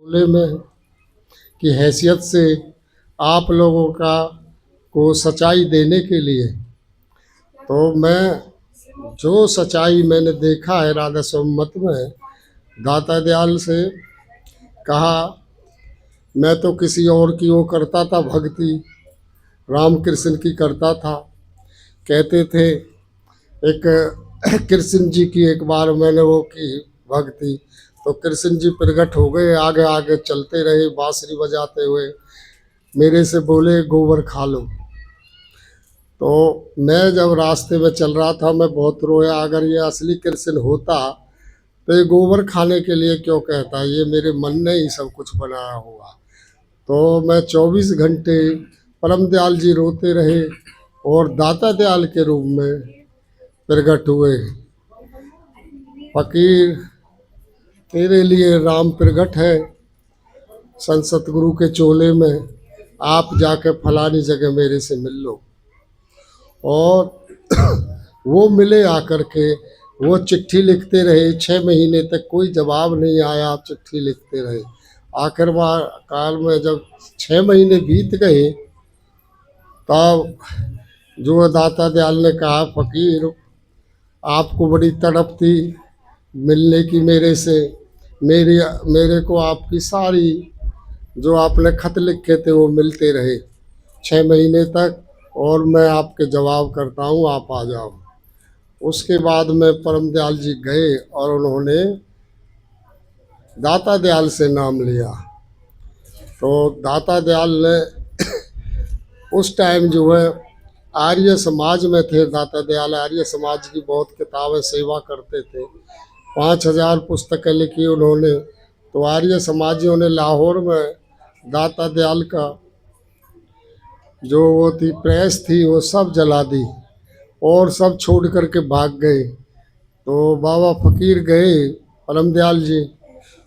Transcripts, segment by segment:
खुले में की हैसियत से आप लोगों का को सच्चाई देने के लिए तो मैं जो सच्चाई मैंने देखा है राधा सोममत में दाता दयाल से कहा। मैं तो किसी और की वो करता था भक्ति, राम कृष्ण की करता था। कहते थे एक कृष्ण जी की एक बार मैंने वो की भक्ति, तो कृष्ण जी प्रकट हो गए, आगे आगे चलते रहे बांसुरी बजाते हुए, मेरे से बोले गोबर खा लो। तो मैं जब रास्ते में चल रहा था मैं बहुत रोया, अगर ये असली कृष्ण होता तो ये गोबर खाने के लिए क्यों कहता, ये मेरे मन ने ही सब कुछ बनाया हुआ। तो मैं 24 घंटे परम दयाल जी रोते रहे और दाता दयाल के रूप में प्रकट हुए। फकीर तेरे लिए राम प्रकट है संत गुरु के चोले में, आप जाके फलानी जगह मेरे से मिल लो। और वो मिले आकर के, वो चिट्ठी लिखते रहे 6 महीने तक, कोई जवाब नहीं आया, चिट्ठी लिखते रहे। आखिर काल में जब 6 महीने बीत गए तब जो दाता दयाल ने कहा, फकीर आपको बड़ी तड़प थी मिलने की मेरे से, मेरे को आपकी सारी जो आपने खत लिखे थे वो मिलते रहे 6 महीने तक, और मैं आपके जवाब करता हूँ, आप आ जाओ। उसके बाद में परम दयाल जी गए और उन्होंने दाता दयाल से नाम लिया। तो दाता दयाल ने उस टाइम जो है आर्य समाज में थे। दाता दयाल आर्य समाज की बहुत किताबें सेवा करते थे, 5000 पुस्तकें लिखी उन्होंने। तो आर्य समाजियों ने लाहौर में दाता दयाल का जो वो थी प्रेस थी वो सब जला दी और सब छोड़ करके भाग गए। तो बाबा फकीर गए परम दयाल जी,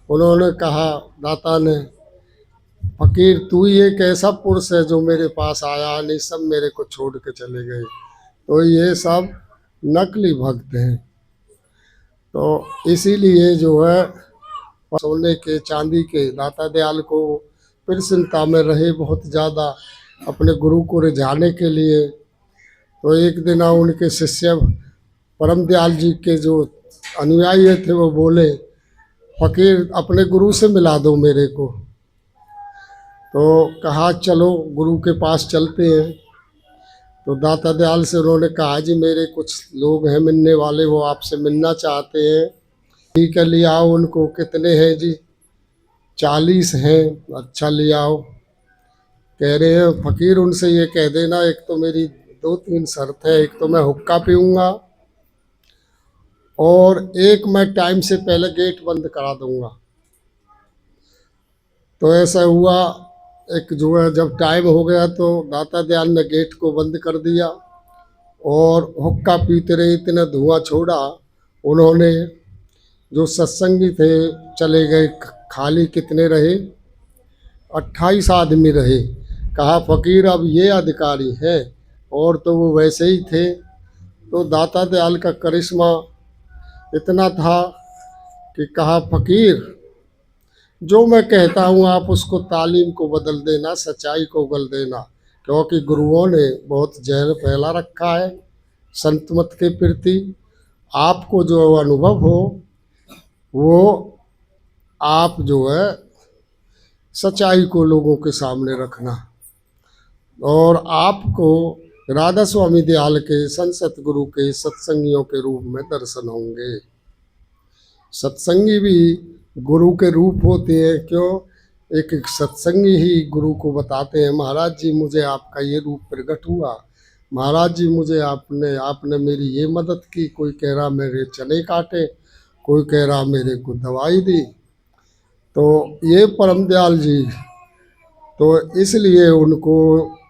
उन्होंने कहा दाता ने, फकीर तू ही एक ऐसा पुरुष है जो मेरे पास आया, नहीं सब मेरे को छोड़ के चले गए। तो ये सब नकली भक्त हैं। तो इसीलिए जो है सोने के चांदी के दाता दयाल को प्रसन्नता में रहे बहुत ज़्यादा अपने गुरु को रिझाने के लिए। तो एक दिन उनके शिष्य परम दयाल जी के जो अनुयायी थे वो बोले, फकीर अपने गुरु से मिला दो मेरे को। तो कहा चलो गुरु के पास चलते हैं। तो दाता दयाल से उन्होंने कहा, जी मेरे कुछ लोग हैं मिलने वाले, वो आपसे मिलना चाहते हैं। ठीक है ले आओ उनको। कितने हैं जी? 40 हैं। अच्छा ले आओ। कह रहे हैं फकीर उनसे ये कह देना, एक तो मेरी 2-3 शर्त है, एक तो मैं हुक्का पीऊँगा और एक मैं टाइम से पहले गेट बंद करा दूंगा। तो ऐसा हुआ, एक जो है जब टाइम हो गया तो दाता दयाल ने गेट को बंद कर दिया और हुक्का पीते रहे, इतना धुआं छोड़ा। उन्होंने जो सत्संगी थे चले गए, खाली कितने रहे? 28 आदमी रहे। कहा फकीर अब ये अधिकारी हैं, और तो वो वैसे ही थे। तो दाता दयाल का करिश्मा इतना था कि कहा फकीर जो मैं कहता हूँ आप उसको तालीम को बदल देना, सच्चाई को गल देना, क्योंकि गुरुओं ने बहुत जहर फैला रखा है संत मत के प्रति। आपको जो अनुभव हो वो आप जो है सच्चाई को लोगों के सामने रखना, और आपको राधा स्वामी दयाल के संत सतगुरु के सत्संगियों के रूप में दर्शन होंगे। सत्संगी भी गुरु के रूप होते हैं। क्यों? एक एक सत्संगी ही गुरु को बताते हैं, महाराज जी मुझे आपका ये रूप प्रकट हुआ, महाराज जी मुझे आपने मेरी ये मदद की। कोई कह रहा मेरे चने काटे, कोई कह रहा मेरे को दवाई दी। तो ये परम दयाल जी, तो इसलिए उनको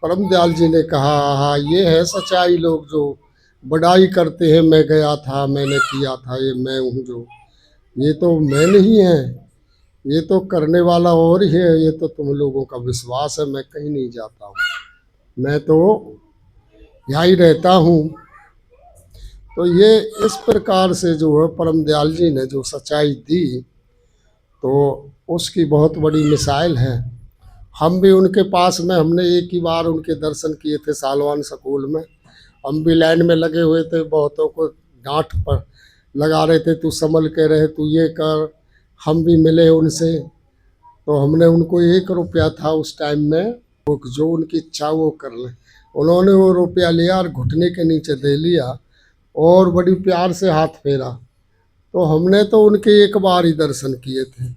परम दयाल जी ने कहा, हाँ ये है सच्चाई। लोग जो बड़ाई करते हैं, मैं गया था, मैंने किया था, ये मैं हूँ जो, ये तो मैं नहीं है, ये तो करने वाला और ही है। ये तो तुम लोगों का विश्वास है, मैं कहीं नहीं जाता हूँ, मैं तो यहाँ ही रहता हूँ। तो ये इस प्रकार से जो है परम दयाल जी ने जो सच्चाई दी, तो उसकी बहुत बड़ी मिसाइल है। हम भी उनके पास में, हमने एक ही बार उनके दर्शन किए थे सालवान स्कूल में। हम भी लाइन में लगे हुए थे, बहुतों को डांट पर लगा रहे थे, तू संभल के रहे, तू ये कर। हम भी मिले उनसे, तो हमने उनको 1 रुपया था उस टाइम में, वो जो उनकी इच्छा वो कर लें। उन्होंने वो रुपया लिया और घुटने के नीचे दे लिया और बड़ी प्यार से हाथ फेरा। तो हमने तो उनके एक बार ही दर्शन किए थे,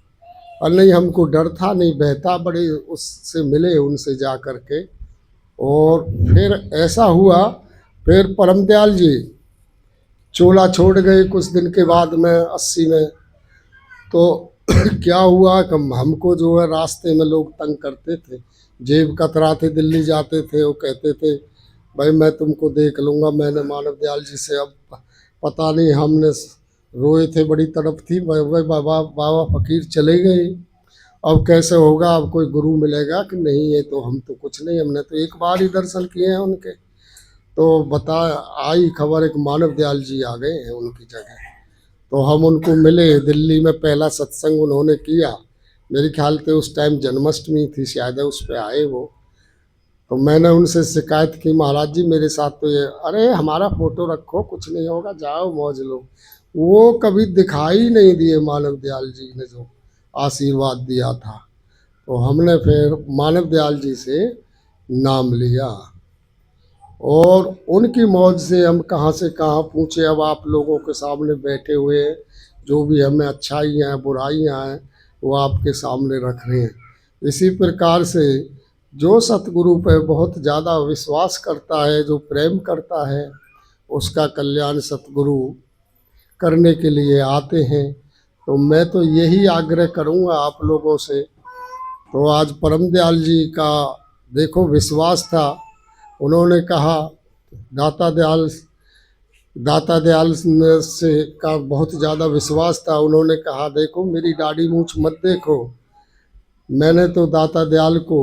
और नहीं हमको डर था, नहीं बहता, बड़े उससे मिले उनसे जा कर के। और फिर ऐसा हुआ, फिर परम दयाल जी चोला छोड़ गए कुछ दिन के बाद में 80 में। तो क्या हुआ कि हमको जो है रास्ते में लोग तंग करते थे, जेब कतराते, दिल्ली जाते थे, वो कहते थे भाई मैं तुमको देख लूँगा। मैंने मानव दयाल जी से, अब पता नहीं, हमने रोए थे, बड़ी तड़प थी, भाई बाबा बाबा फ़कीर चले गए, अब कैसे होगा, अब कोई गुरु मिलेगा कि नहीं। ये तो हम तो कुछ नहीं, हमने तो एक बार ही दर्शन किए हैं उनके। तो बता आई खबर एक मानव दयाल जी आ गए हैं उनकी जगह। तो हम उनको मिले, दिल्ली में पहला सत्संग उन्होंने किया, मेरे ख्याल से उस टाइम जन्माष्टमी थी शायद, उस पे आए वो। तो मैंने उनसे शिकायत की, महाराज जी मेरे साथ तो ये, अरे हमारा फोटो रखो, कुछ नहीं होगा, जाओ मौज लो। वो कभी दिखाई नहीं दिए मानव दयाल जी ने जो आशीर्वाद दिया था। तो हमने फिर मानव दयाल जी से नाम लिया, और उनकी मौज से हम कहाँ से कहाँ पहुँचे। अब आप लोगों के सामने बैठे हुए हैं, जो भी हमें अच्छाइयाँ हैं बुराइयाँ हैं वो आपके सामने रख रहे हैं। इसी प्रकार से जो सतगुरु पे बहुत ज़्यादा विश्वास करता है, जो प्रेम करता है, उसका कल्याण सतगुरु करने के लिए आते हैं। तो मैं तो यही आग्रह करूँगा आप लोगों से। तो आज परम दयाल जी का देखो विश्वास था, उन्होंने कहा, दाता दयाल से का बहुत ज़्यादा विश्वास था। उन्होंने कहा देखो मेरी दाढ़ी मूछ मत देखो, मैंने तो दाता दयाल को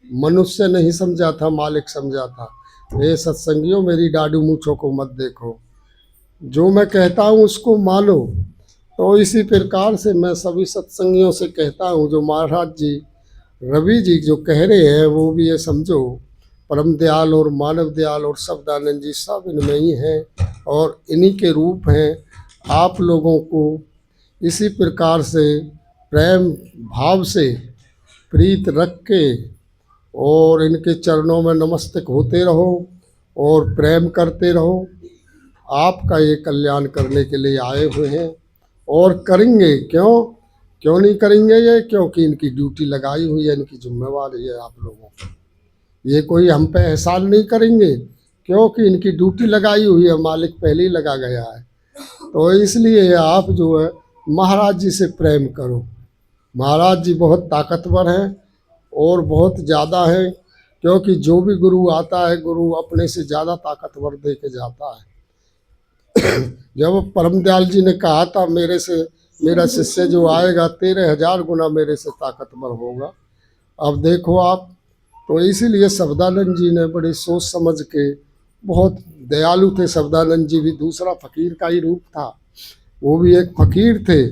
मनुष्य नहीं समझा था, मालिक समझा था। ये सत्संगियों मेरी दाढ़ी मूछों को मत देखो, जो मैं कहता हूँ उसको मानो। तो इसी प्रकार से मैं सभी सत्संगियों से कहता हूँ, जो महाराज जी रवि जी जो कह रहे हैं वो भी ये समझो, परम दयाल और मानव दयाल और शब्दानंद जी सब इनमें ही हैं और इन्हीं के रूप हैं। आप लोगों को इसी प्रकार से प्रेम भाव से प्रीत रख के और इनके चरणों में नमस्तक होते रहो और प्रेम करते रहो। आपका ये कल्याण करने के लिए आए हुए हैं और करेंगे। क्यों नहीं करेंगे ये, क्योंकि इनकी ड्यूटी लगाई हुई है, इनकी जिम्मेवारी है आप लोगों की। ये कोई हम पे एहसान नहीं करेंगे, क्योंकि इनकी ड्यूटी लगाई हुई है, मालिक पहले ही लगा गया है। तो इसलिए आप जो है महाराज जी से प्रेम करो। महाराज जी बहुत ताकतवर हैं और बहुत ज़्यादा है, क्योंकि जो भी गुरु आता है, गुरु अपने से ज़्यादा ताकतवर दे के जाता है। जब परम दयाल जी ने कहा था मेरा शिष्य जो आएगा 13,000 गुना मेरे से ताकतवर होगा। अब देखो आप, तो इसीलिए शब्दानंद जी ने बड़ी सोच समझ के, बहुत दयालु थे शब्दानंद जी भी, दूसरा फकीर का ही रूप था। वो भी एक फकीर थे,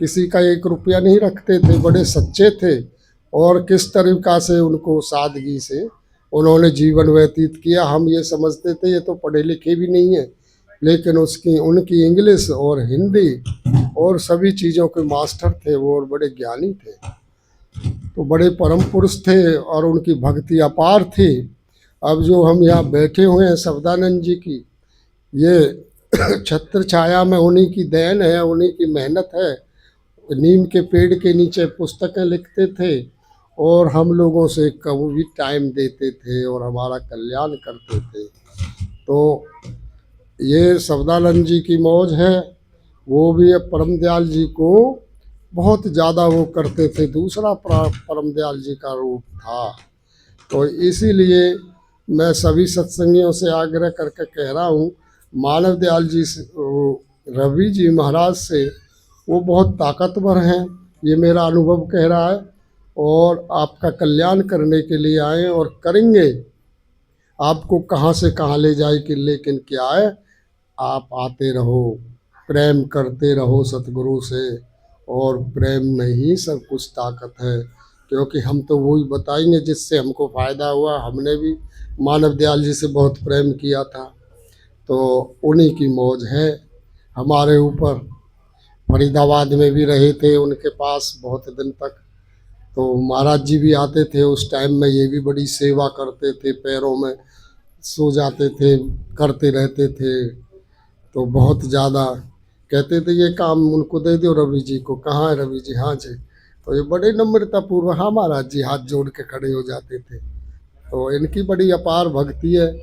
किसी का 1 रुपया नहीं रखते थे, बड़े सच्चे थे। और किस तरीका से उनको सादगी से उन्होंने जीवन व्यतीत किया। हम ये समझते थे ये तो पढ़े लिखे भी नहीं है, लेकिन उनकी इंग्लिश और हिंदी और सभी चीज़ों के मास्टर थे वो, और बड़े ज्ञानी थे। तो बड़े परम पुरुष थे और उनकी भक्ति अपार थी। अब जो हम यहाँ बैठे हुए हैं शब्दानंद जी की, ये छत्र छाया में उन्हीं की देन है, उन्हीं की मेहनत है। नीम के पेड़ के नीचे पुस्तकें लिखते थे और हम लोगों से कभी भी टाइम देते थे और हमारा कल्याण करते थे। तो ये शब्दानंद जी की मौज है। वो भी परम दयाल जी को बहुत ज़्यादा वो करते थे, दूसरा परम दयाल जी का रूप था। तो इसीलिए मैं सभी सत्संगियों से आग्रह करके कह रहा हूँ, मानव दयाल जी से, रवि जी महाराज से, वो बहुत ताकतवर हैं, ये मेरा अनुभव कह रहा है। और आपका कल्याण करने के लिए आए और करेंगे। आपको कहाँ से कहाँ ले जाए कि, लेकिन क्या है, आप आते रहो, प्रेम करते रहो सतगुरु से और प्रेम में ही सब कुछ ताकत है, क्योंकि हम तो वही बताएंगे जिससे हमको फ़ायदा हुआ। हमने भी मानव दयाल जी से बहुत प्रेम किया था, तो उन्हीं की मौज है हमारे ऊपर। फरीदाबाद में भी रहे थे उनके पास बहुत दिन तक, तो महाराज जी भी आते थे उस टाइम में, ये भी बड़ी सेवा करते थे, पैरों में सो जाते थे, करते रहते थे। तो बहुत ज़्यादा कहते थे ये काम उनको दे दो रवि जी को। कहाँ है रवि जी? हाँ जी। तो ये बड़े नम्रतापूर्वक हाँ महाराज जी हाथ जोड़ के खड़े हो जाते थे। तो इनकी बड़ी अपार भक्ति है,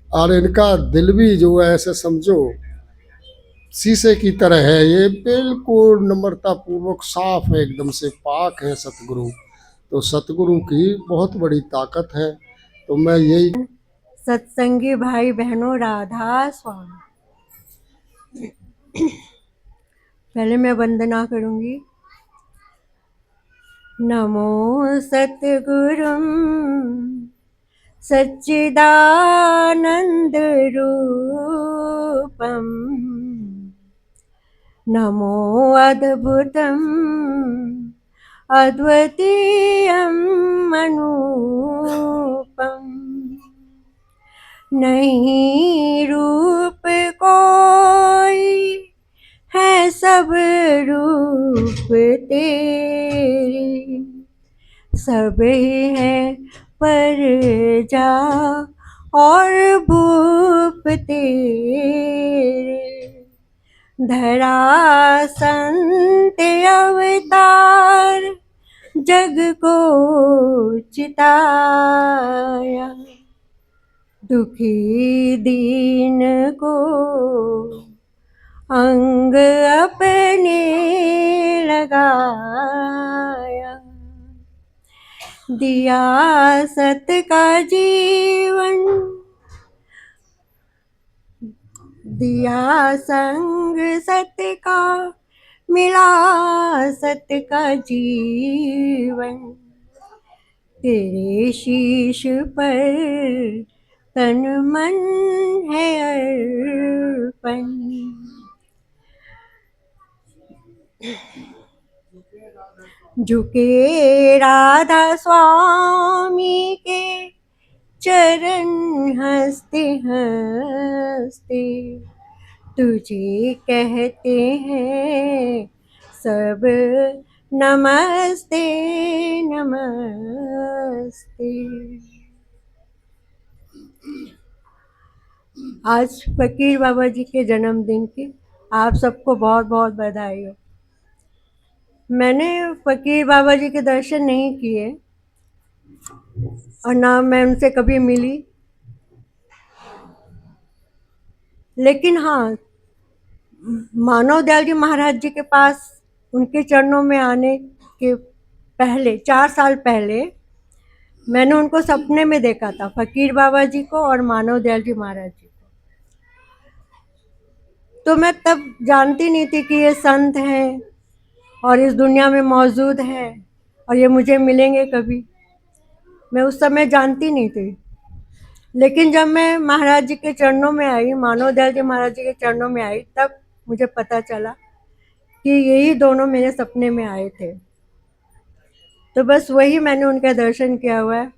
और इनका दिल भी जो है ऐसे समझो शीशे की तरह है, ये बिल्कुल नम्रता पूर्वक साफ है, एकदम से पाक है सतगुरु। तो सतगुरु की बहुत बड़ी ताकत है। तो मैं यही सत्संगी भाई बहनों, राधा स्वामी। पहले मैं वंदना करूंगी। नमो सतगुरुं सच्चिदानंद रूपम, नमो अद्भुतम् अद्वितीयम् अनूपम्, नहीं रूप कोई है सब रूप तेरे, सब है पर जा और भूप तेरे। धरा संत अवतार जग को चिताया, दुखी दीन को अंग अपने लगाया। दिया सत का जीवन, दिया संग सत का, मिला सत का जीवन। तेरे शीश पर तन मन है अर्पण। झुके राधा स्वामी के चरण हंसते हंसते, तुझे कहते हैं सब नमस्ते नमस्ते। आज फकीर बाबा जी के जन्मदिन की आप सबको बहुत बहुत बधाई हो। मैंने फकीर बाबा जी के दर्शन नहीं किए और ना मैं उनसे कभी मिली, लेकिन हाँ, मानव दयाल जी महाराज जी के पास उनके चरणों में आने के पहले 4 साल पहले मैंने उनको सपने में देखा था, फकीर बाबा जी को और मानव दयाल जी महाराज जी को। तो मैं तब जानती नहीं थी कि ये संत हैं और इस दुनिया में मौजूद हैं और ये मुझे मिलेंगे कभी। मैं उस समय जानती नहीं थी, लेकिन जब मैं महाराज जी के चरणों में आई, मानव दयाल जी महाराज जी के चरणों में आई, तब मुझे पता चला कि यही दोनों मेरे सपने में आए थे। तो बस वही मैंने उनका दर्शन किया हुआ है,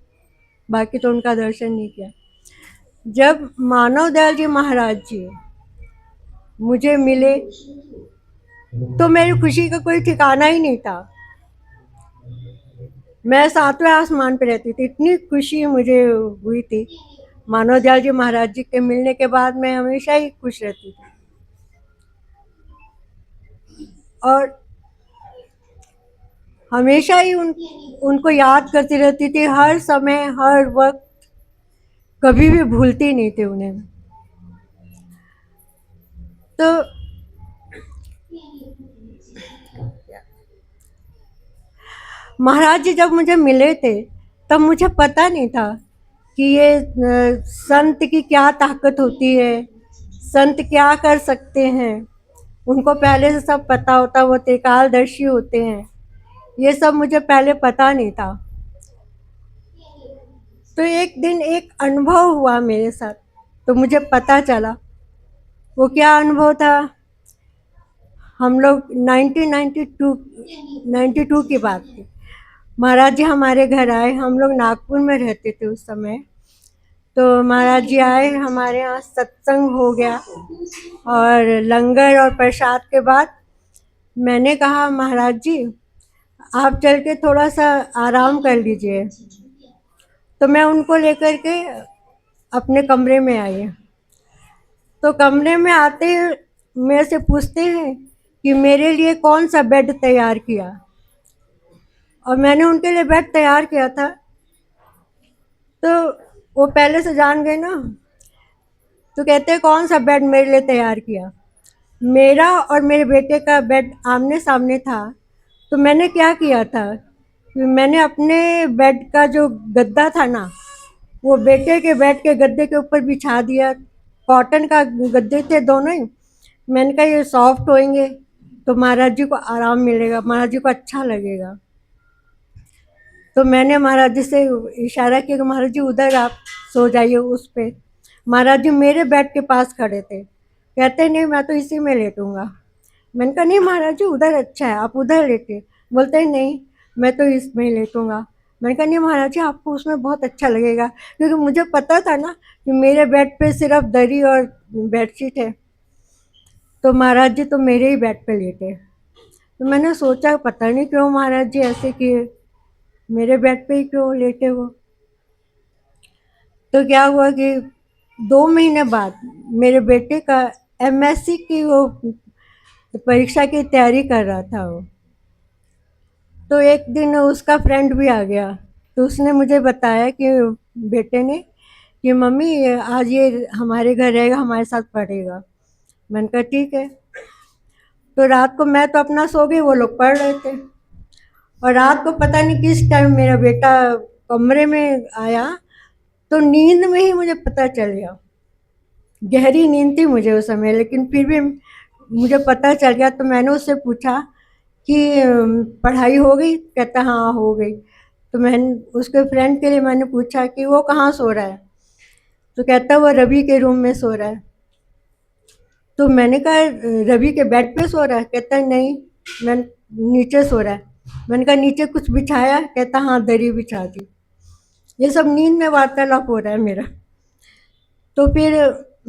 बाकी तो उनका दर्शन नहीं किया। जब मानव दयाल जी महाराज जी मुझे मिले तो मेरी खुशी का कोई ठिकाना ही नहीं था। मैं 7वें आसमान पे रहती थी, इतनी खुशी मुझे हुई थी। मानव दयाल जी महाराज जी के मिलने के बाद मैं हमेशा ही खुश रहती थी और हमेशा ही उनको याद करती रहती थी, हर समय हर वक्त, कभी भी भूलती नहीं थी उन्हें। तो महाराज जी जब मुझे मिले थे तब मुझे पता नहीं था कि ये संत की क्या ताकत होती है, संत क्या कर सकते हैं। उनको पहले से सब पता होता, वो त्रिकालदर्शी होते हैं, ये सब मुझे पहले पता नहीं था। तो एक दिन एक अनुभव हुआ मेरे साथ, तो मुझे पता चला। वो क्या अनुभव था? हम लोग 1992 की बात थी। महाराज जी हमारे घर आए, हम लोग नागपुर में रहते थे उस समय। तो महाराज जी आए, हमारे यहाँ सत्संग हो गया और लंगर और प्रसाद के बाद मैंने कहा महाराज जी आप चल के थोड़ा सा आराम कर लीजिए। तो मैं उनको लेकर के अपने कमरे में आई। तो कमरे में आते ही मेरे से पूछते हैं कि मेरे लिए कौन सा बेड तैयार किया, और मैंने उनके लिए बेड तैयार किया था। तो वो पहले से जान गए ना, तो कहते हैं कौन सा बेड मेरे लिए तैयार किया। मेरा और मेरे बेटे का बेड आमने सामने था। तो मैंने क्या किया था कि मैंने अपने बेड का जो गद्दा था ना, वो बेटे के बेड के गद्दे के ऊपर बिछा दिया। कॉटन का गद्दे थे दोनों ही। मैंने कहा ये सॉफ्ट होंगे तो महाराज जी को आराम मिलेगा, महाराज जी को अच्छा लगेगा। तो मैंने महाराज जी से इशारा किया कि महाराज जी उधर आप सो जाइए उस पे। महाराज जी मेरे बेड के पास खड़े थे, कहते नहीं मैं तो इसी में लेटूंगा। मैंने कहा नहीं महाराज जी उधर अच्छा है, आप उधर लेटे। बोलते हैं नहीं मैं तो इसमें ही लेटूंगा। मैंने कहा नहीं महाराज जी आपको उसमें बहुत अच्छा लगेगा, क्योंकि मुझे पता था ना कि मेरे बेड पे सिर्फ दरी और बेडशीट है। तो महाराज जी तो मेरे ही बेड पे लेटे। तो मैंने सोचा पता नहीं क्यों महाराज जी ऐसे किए, मेरे बेड पे ही क्यों लेटे वो। तो क्या हुआ कि 2 महीने बाद मेरे बेटे का एमएससी की वो परीक्षा की तैयारी कर रहा था वो। तो एक दिन उसका फ्रेंड भी आ गया। तो उसने मुझे बताया कि बेटे ने कि मम्मी आज ये हमारे घर रहेगा, हमारे साथ पढ़ेगा। मैंने कहा ठीक है। तो रात को मैं तो अपना सो गई, वो लोग पढ़ रहे थे। और रात को पता नहीं किस टाइम मेरा बेटा कमरे में आया, तो नींद में ही मुझे पता चल गया। गहरी नींद थी मुझे उस समय, लेकिन फिर भी मुझे पता चल गया। तो मैंने उससे पूछा कि पढ़ाई हो गई? कहता हाँ हो गई। तो मैंने उसके फ्रेंड के लिए मैंने पूछा कि वो कहाँ सो रहा है? तो कहता वो रवि के रूम में सो रहा है। तो मैंने कहा रवि के बेड पे सो रहा है? कहता नहीं मैं नीचे सो रहा है। मैंने कहा नीचे कुछ बिछाया? कहता हाँ दरी बिछा दी। ये सब नींद में वार्तालाप हो रहा है मेरा। तो फिर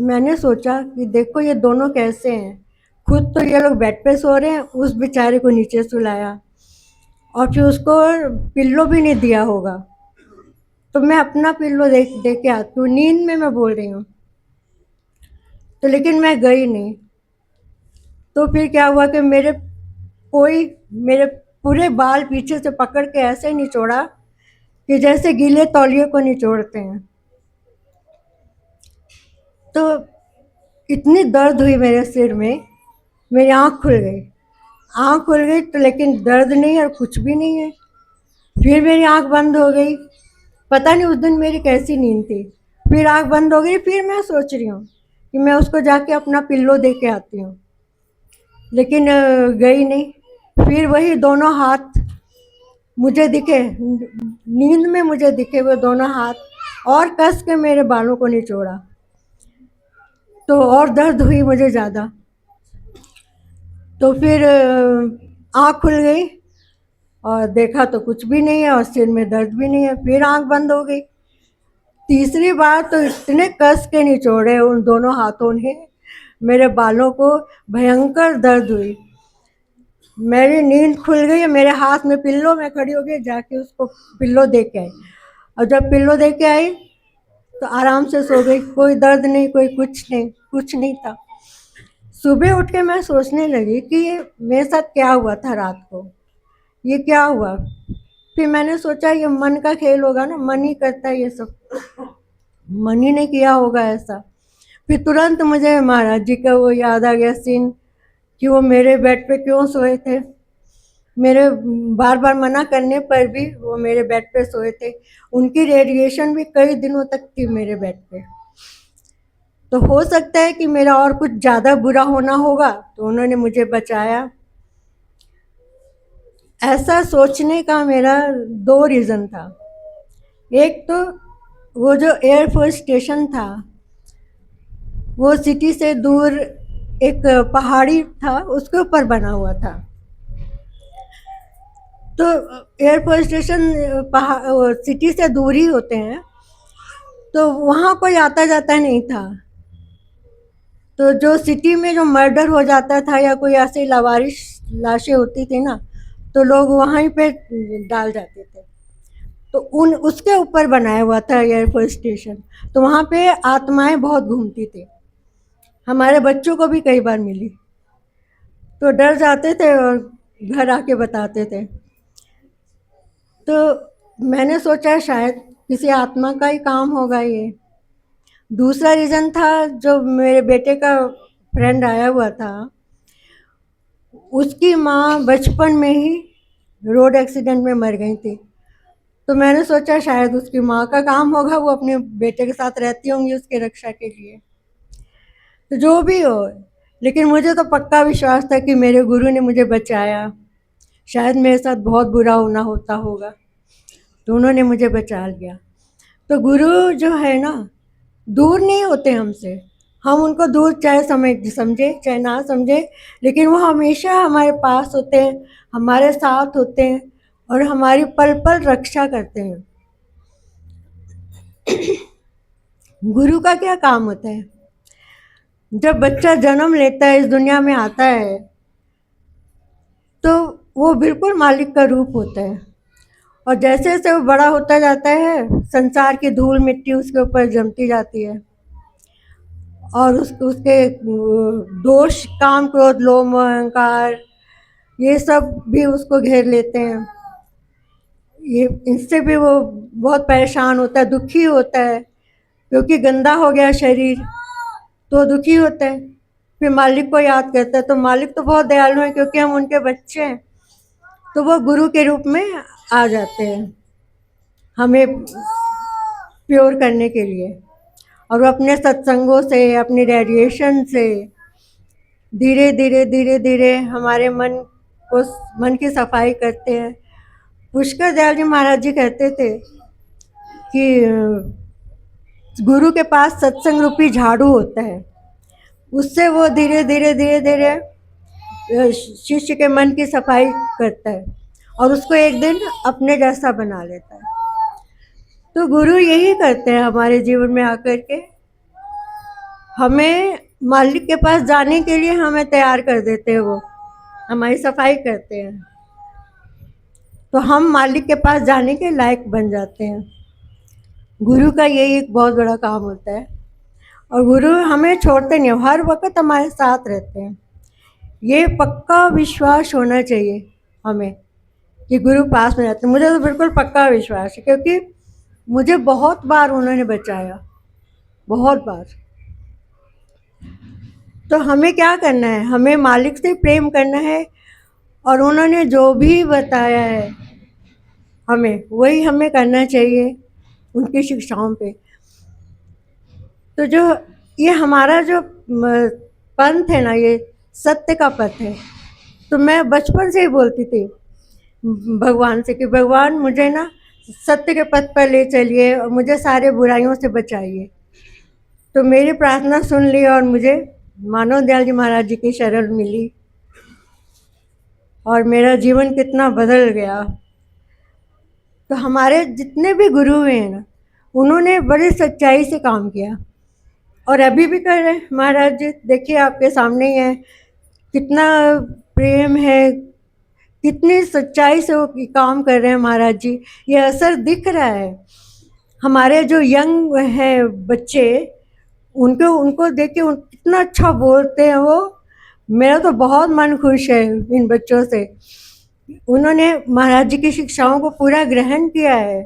मैंने सोचा कि देखो ये दोनों कैसे हैं, खुद तो ये लोग बेड पे सो रहे हैं, उस बेचारे को नीचे सुलाया और फिर उसको पिल्लो भी नहीं दिया होगा। तो मैं अपना पिल्लो दे के आती हूँ, नींद में मैं बोल रही हूँ। तो लेकिन मैं गई नहीं। तो फिर क्या हुआ कि मेरे पूरे बाल पीछे से पकड़ के ऐसे निचोड़ा कि जैसे गीले तौलिए को निचोड़ते हैं। तो इतनी दर्द हुई मेरे सिर में, मेरी आँख खुल गई। आँख खुल गई तो लेकिन दर्द नहीं और कुछ भी नहीं है। फिर मेरी आँख बंद हो गई। पता नहीं उस दिन मेरी कैसी नींद थी। फिर आँख बंद हो गई, फिर मैं सोच रही हूँ कि मैं उसको जाके अपना पिल्लो दे के आती हूँ, लेकिन गई नहीं। फिर वही दोनों हाथ मुझे दिखे, नींद में मुझे दिखे वो दोनों हाथ, और कस के मेरे बालों को निचोड़ा। तो और दर्द हुई मुझे ज़्यादा। तो फिर आँख खुल गई और देखा तो कुछ भी नहीं है और सिर में दर्द भी नहीं है। फिर आँख बंद हो गई। तीसरी बार तो इतने कस के निचोड़े उन दोनों हाथों ने, मेरे बालों को भयंकर दर्द हुई। मेरी नींद खुल गई, मेरे हाथ में पिल्लो, मैं खड़ी हो गई जाके उसको पिल्लो दे के आई। और जब पिल्लो दे के आई तो आराम से सो गई, कोई दर्द नहीं, कोई कुछ नहीं था। सुबह उठ के मैं सोचने लगी कि ये मेरे साथ क्या हुआ था रात को, ये क्या हुआ। फिर मैंने सोचा ये मन का खेल होगा ना, मन ही करता है ये सब, मन ही ने किया होगा ऐसा। फिर तुरंत मुझे महाराज जी का वो याद आ गया सीन कि वो मेरे बेड पे क्यों सोए थे। मेरे बार बार मना करने पर भी वो मेरे बेड पे सोए थे। उनकी रेडिएशन भी कई दिनों तक थी मेरे बेड पे। तो हो सकता है कि मेरा और कुछ ज़्यादा बुरा होना होगा तो उन्होंने मुझे बचाया। ऐसा सोचने का मेरा 2 रीज़न था। एक तो वो जो एयरफोर्स स्टेशन था वो सिटी से दूर एक पहाड़ी था, उसके ऊपर बना हुआ था। तो एयरपोर्ट स्टेशन सिटी से दूर ही होते हैं, तो वहाँ कोई आता जाता नहीं था। तो जो सिटी में जो मर्डर हो जाता था या कोई ऐसी लावारिश लाशें होती थी ना, तो लोग वहीं पे डाल जाते थे। तो उन उसके ऊपर बनाया हुआ था एयरपोर्ट स्टेशन। तो वहाँ पे आत्माएं बहुत घूमती थी, हमारे बच्चों को भी कई बार मिली। तो डर जाते थे और घर आके बताते थे। तो मैंने सोचा शायद किसी आत्मा का ही काम होगा ये। दूसरा रीज़न था, जो मेरे बेटे का फ्रेंड आया हुआ था, उसकी माँ बचपन में ही रोड एक्सीडेंट में मर गई थी। तो मैंने सोचा शायद उसकी माँ का काम होगा, वो अपने बेटे के साथ रहती होंगी उसकी रक्षा के लिए। तो जो भी हो, लेकिन मुझे तो पक्का विश्वास था कि मेरे गुरु ने मुझे बचाया। शायद मेरे साथ बहुत बुरा होना होता होगा, तो उन्होंने मुझे बचा लिया। तो गुरु जो है ना, दूर नहीं होते हमसे। हम उनको दूर चाहे समझे चाहे ना समझे, लेकिन वो हमेशा हमारे पास होते हैं, हमारे साथ होते हैं और हमारी पल पल रक्षा करते हैं। गुरु का क्या काम होता है? जब बच्चा जन्म लेता है, इस दुनिया में आता है, तो वो बिल्कुल मालिक का रूप होता है। और जैसे जैसे वो बड़ा होता जाता है, संसार की धूल मिट्टी उसके ऊपर जमती जाती है और उसके दोष, काम, क्रोध, लोभ, मोह, अहंकार, ये सब भी उसको घेर लेते हैं। ये इससे भी वो बहुत परेशान होता है, दुखी होता है, क्योंकि गंदा हो गया शरीर, तो दुखी होता है। फिर मालिक को याद करता है, तो मालिक तो बहुत दयालु है, क्योंकि हम उनके बच्चे हैं, तो वो गुरु के रूप में आ जाते हैं हमें प्योर करने के लिए। और वो अपने सत्संगों से, अपनी रेडिएशन से धीरे धीरे धीरे धीरे हमारे मन की सफाई करते हैं। पुष्कर दयाल जी महाराज जी कहते थे कि गुरु के पास सत्संग रूपी झाड़ू होता है, उससे वो धीरे धीरे धीरे धीरे शिष्य के मन की सफाई करता है और उसको एक दिन अपने जैसा बना लेता है। तो गुरु यही करते हैं हमारे जीवन में आकर के, हमें मालिक के पास जाने के लिए हमें तैयार कर देते हैं, वो हमारी सफाई करते हैं, तो हम मालिक के पास जाने के लायक बन जाते हैं। गुरु का यही एक बहुत बड़ा काम होता है। और गुरु हमें छोड़ते नहीं, हर वक्त हमारे साथ रहते हैं। ये पक्का विश्वास होना चाहिए हमें कि गुरु पास में रहते हैं। मुझे तो बिल्कुल पक्का विश्वास है, क्योंकि मुझे बहुत बार उन्होंने बचाया, बहुत बार। तो हमें क्या करना है? हमें मालिक से प्रेम करना है और उन्होंने जो भी बताया है हमें, वही हमें करना चाहिए उनकी शिक्षाओं पे। तो जो ये हमारा जो पंथ है ना, ये सत्य का पथ है। तो मैं बचपन से ही बोलती थी भगवान से कि भगवान मुझे ना सत्य के पथ पर ले चलिए और मुझे सारे बुराइयों से बचाइए। तो मेरी प्रार्थना सुन ली और मुझे मानव दयाल जी महाराज जी की शरण मिली और मेरा जीवन कितना बदल गया। तो हमारे जितने भी गुरु हैं ना, उन्होंने बड़ी सच्चाई से काम किया और अभी भी कर रहे हैं। महाराज जी देखिए आपके सामने ही है, कितना प्रेम है, कितनी सच्चाई से वो काम कर रहे हैं महाराज जी। ये असर दिख रहा है। हमारे जो यंग हैं बच्चे, उनको देख के कितना अच्छा बोलते हैं वो। मेरा तो बहुत मन खुश है इन बच्चों से। उन्होंने महाराज जी की शिक्षाओं को पूरा ग्रहण किया है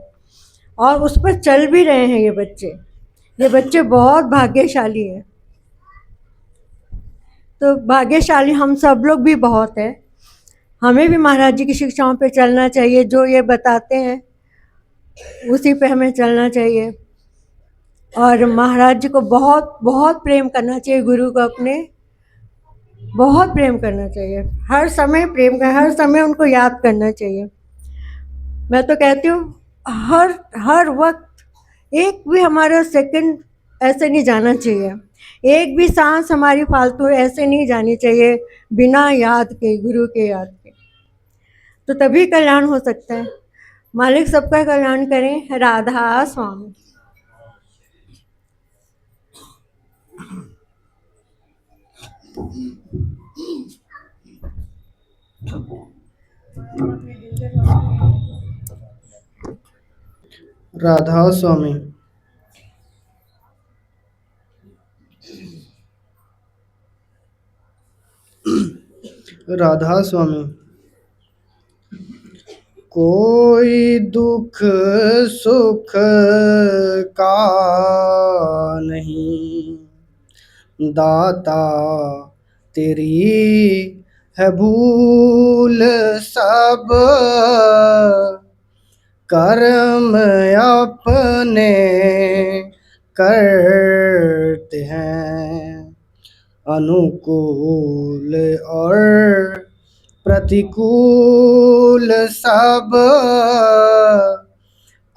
और उस पर चल भी रहे हैं। ये बच्चे बहुत भाग्यशाली हैं। तो भाग्यशाली हम सब लोग भी बहुत हैं। हमें भी महाराज जी की शिक्षाओं पे चलना चाहिए, जो ये बताते हैं उसी पे हमें चलना चाहिए। और महाराज जी को बहुत बहुत प्रेम करना चाहिए, गुरु को अपने बहुत प्रेम करना चाहिए, हर समय प्रेम कर, हर समय उनको याद करना चाहिए। मैं तो कहती हूँ हर वक्त एक भी हमारा सेकंड ऐसे नहीं जाना चाहिए। एक भी सांस हमारी फालतू ऐसे नहीं जानी चाहिए बिना याद के, गुरु के याद के। तो तभी कल्याण हो सकता है। मालिक सबका कल्याण करें। राधा स्वामी। राधा स्वामी। राधा स्वामी। कोई दुख सुख का नहीं, दाता तेरी है भूल सब, कर्म अपने करते हैं अनुकूल और प्रतिकूल सब,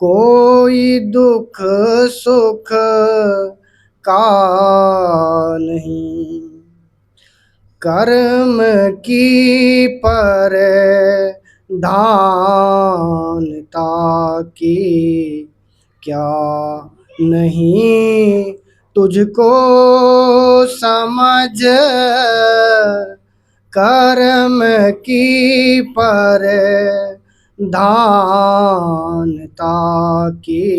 कोई दुख सुख का नहीं, कर्म की प्रधानता की क्या नहीं तुझको समझ, कर्म की प्रधानता की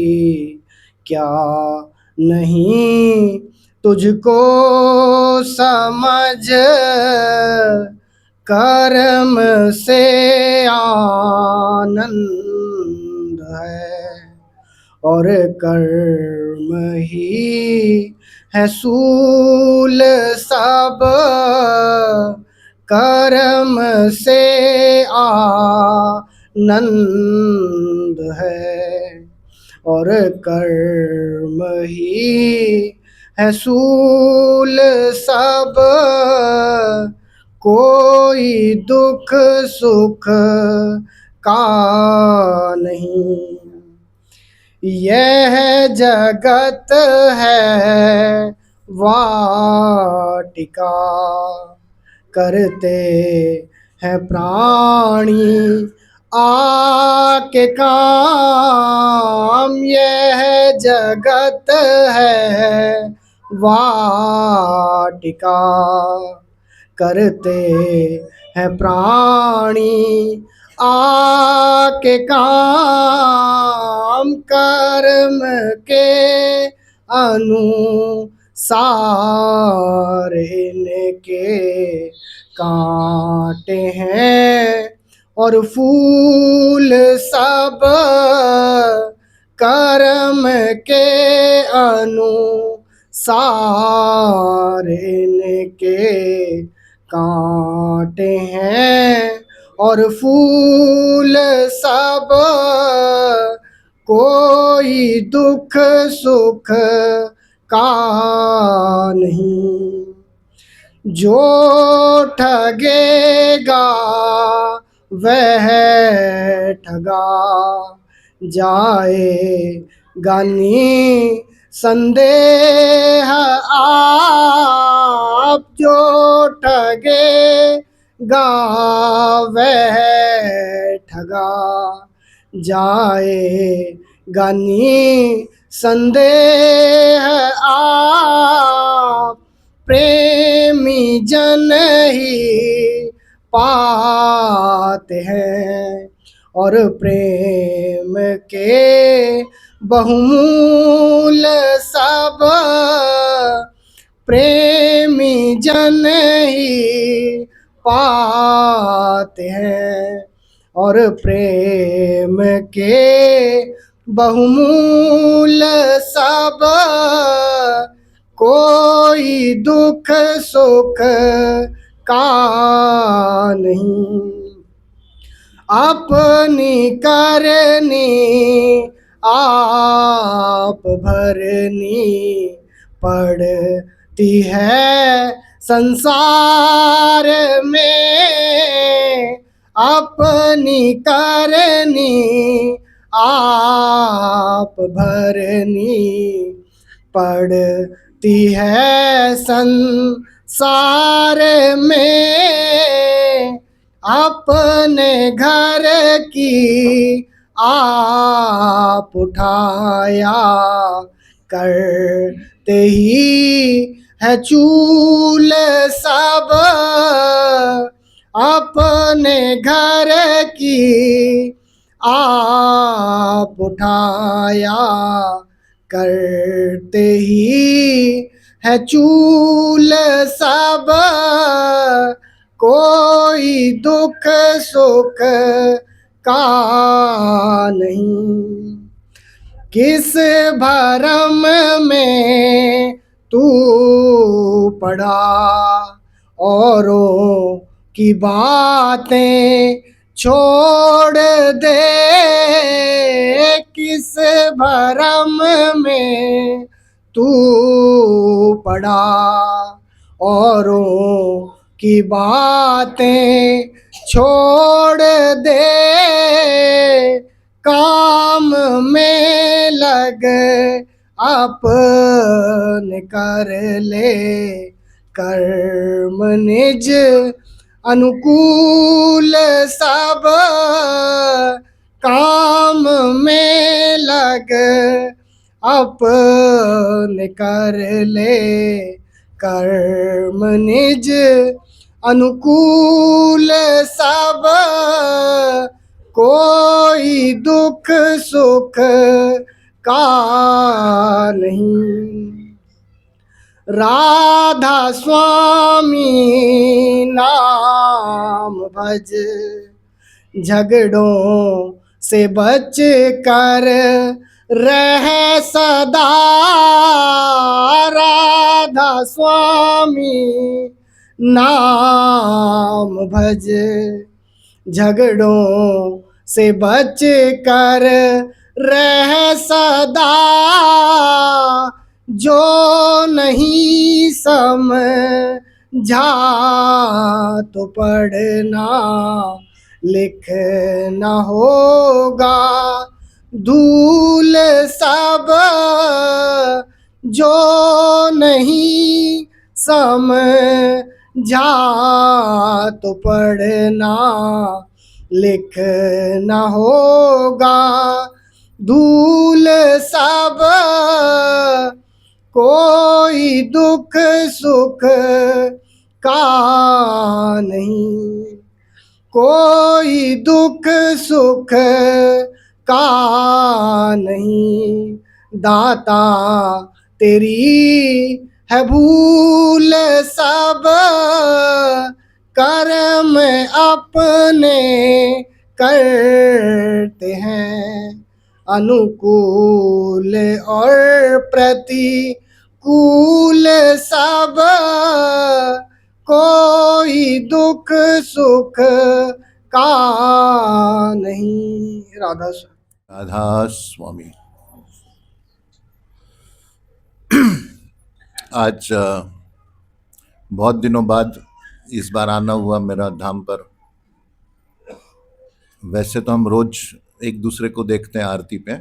क्या नहीं तुझको समझ, कर्म से आनंद है और कर्म ही है सूल सब, कर्म से आनंद है और कर्म ही है सूल सब, कोई दुख सुख का नहीं। यह जगत है वाटिका, करते हैं प्राणी आके काम, यह जगत है वाटिका, करते हैं प्राणी आके काम, कर्म के अनुसार इनके कांटे हैं और फूल सब, कर्म के अनुसार इनके कांटे हैं और फूल सब, कोई दुख सुख का नहीं, जो ठगेगा वह ठगा जाएगा संदेह आप, जो ठगेगा वह ठगा जाएगा संदेह आप, प्रेमी जन ही पाते हैं और प्रेम के बहुमूल सब, प्रेमी जन ही पाते हैं और प्रेम के बहुमूल सब, कोई दुख सुख का नहीं, अपनी करनी आप भरनी पड़ती है संसार में, अपनी करनी आप भरनी पड़ती है संसार में, अपने घर की आप उठाया करते ही है चूल सब, अपने घर की आप उठाया करते ही है चूल सब, कोई दुख सुख का नहीं। किस भरम में तू पड़ा औरों की बातें छोड़ दे, किस भरम में तू पड़ा औरों की बातें छोड़ दे, काम में लग अपन कर ले, कर्म निज अनुकूल सब, काम में लग अपन कर ले, कर्म निज अनुकूल सब, कोई दुख सुख का नहीं। राधा स्वामी नाम भज, झगड़ों से बच कर रह सदा, राधा स्वामी नाम भज, झगड़ों से बच कर रह सदा, जो नहीं समझा तो पढ़ना लिखना होगा धूल सब, जो नहीं समझा तो पढ़ना लिखना होगा धूल सब, कोई दुख सुख का नहीं, कोई दुख सुख का नहीं। दाता तेरी है भूल सब, कर्म अपने करते हैं अनुकूल और प्रतिकूल सब, कोई दुख सुख का नहीं। राधा राधा स्वामी। आज बहुत दिनों बाद इस बार आना हुआ मेरा धाम पर। वैसे तो हम रोज एक दूसरे को देखते हैं आरती पे,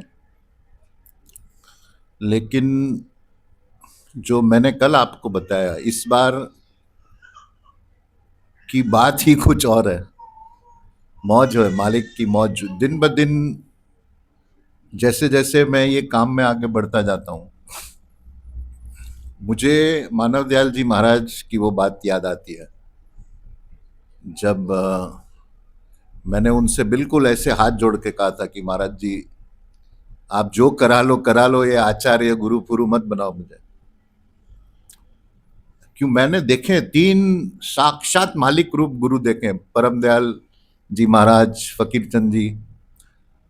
लेकिन जो मैंने कल आपको बताया, इस बार की बात ही कुछ और है। मौज है, मालिक की मौज। दिन ब दिन जैसे जैसे मैं ये काम में आगे बढ़ता जाता हूँ, मुझे मानव दयाल जी महाराज की वो बात याद आती है जब मैंने उनसे बिल्कुल ऐसे हाथ जोड़ के कहा था कि महाराज जी आप जो करा लो, ये आचार्य गुरु पुरु मत बनाओ मुझे। क्यों, मैंने देखे 3 साक्षात मालिक रूप गुरु देखे, परम दयाल जी महाराज, फकीर चंद जी।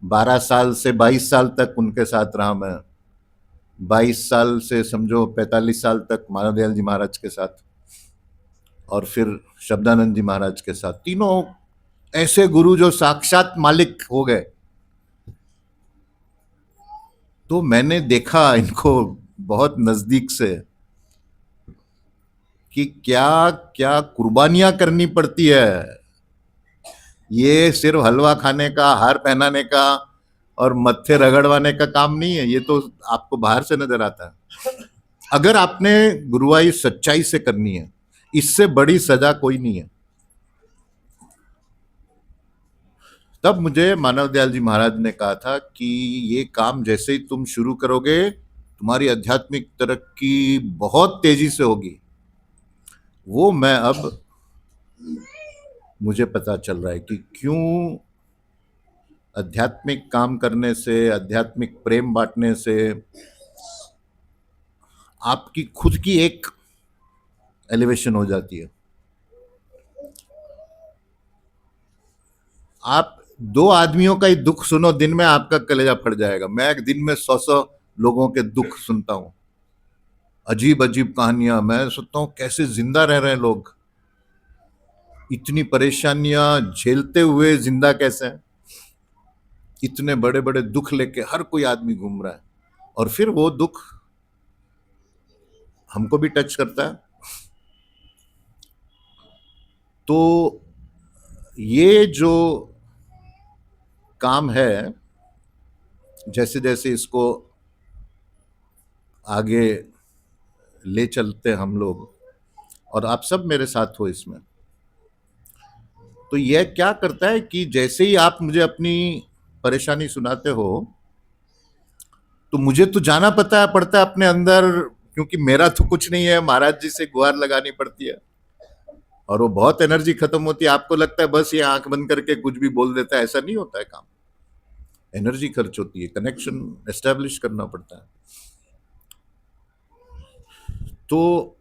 12 साल से 22 साल तक उनके साथ रहा मैं, 22 साल से समझो 45 साल तक मानव दयाल जी महाराज के साथ, और फिर शब्दानंद जी महाराज के साथ। तीनों ऐसे गुरु जो साक्षात मालिक हो गए। तो मैंने देखा इनको बहुत नजदीक से कि क्या क्या कुर्बानियां करनी पड़ती है। ये सिर्फ हलवा खाने का, हार पहनाने का और मत्थे रगड़वाने का काम नहीं है। ये तो आपको बाहर से नजर आता है, अगर आपने गुरुवाई सच्चाई से करनी है, इससे बड़ी सजा कोई नहीं है। तब मुझे मानव दयाल जी महाराज ने कहा था कि ये काम जैसे ही तुम शुरू करोगे, तुम्हारी आध्यात्मिक तरक्की बहुत तेजी से होगी। वो मैं अब मुझे पता चल रहा है कि क्यों आध्यात्मिक काम करने से, आध्यात्मिक प्रेम बांटने से आपकी खुद की एक एलिवेशन हो जाती है। आप दो आदमियों का ही दुख सुनो, दिन में आपका कलेजा फट जाएगा। मैं एक दिन में 100 लोगों के दुख सुनता हूं, अजीब अजीब कहानियां। मैं सोचता हूं कैसे जिंदा रह रहे हैं लोग, इतनी परेशानियां झेलते हुए जिंदा कैसे हैं। इतने बड़े बड़े दुख लेके हर कोई आदमी घूम रहा है, और फिर वो दुख हमको भी टच करता है। तो ये जो काम है, जैसे जैसे इसको आगे ले चलते हम लोग, और आप सब मेरे साथ हो इसमें, तो यह क्या करता है कि जैसे ही आप मुझे अपनी परेशानी सुनाते हो, तो मुझे तो जाना पड़ता है अपने अंदर, क्योंकि मेरा तो कुछ नहीं है। महाराज जी से गुहार लगानी पड़ती है, और वो बहुत एनर्जी खत्म होती है। आपको लगता है बस ये आंख बंद करके कुछ भी बोल देता है, ऐसा नहीं होता है काम। एनर्जी खर्च होती है, कनेक्शन एस्टेब्लिश करना पड़ता है। तो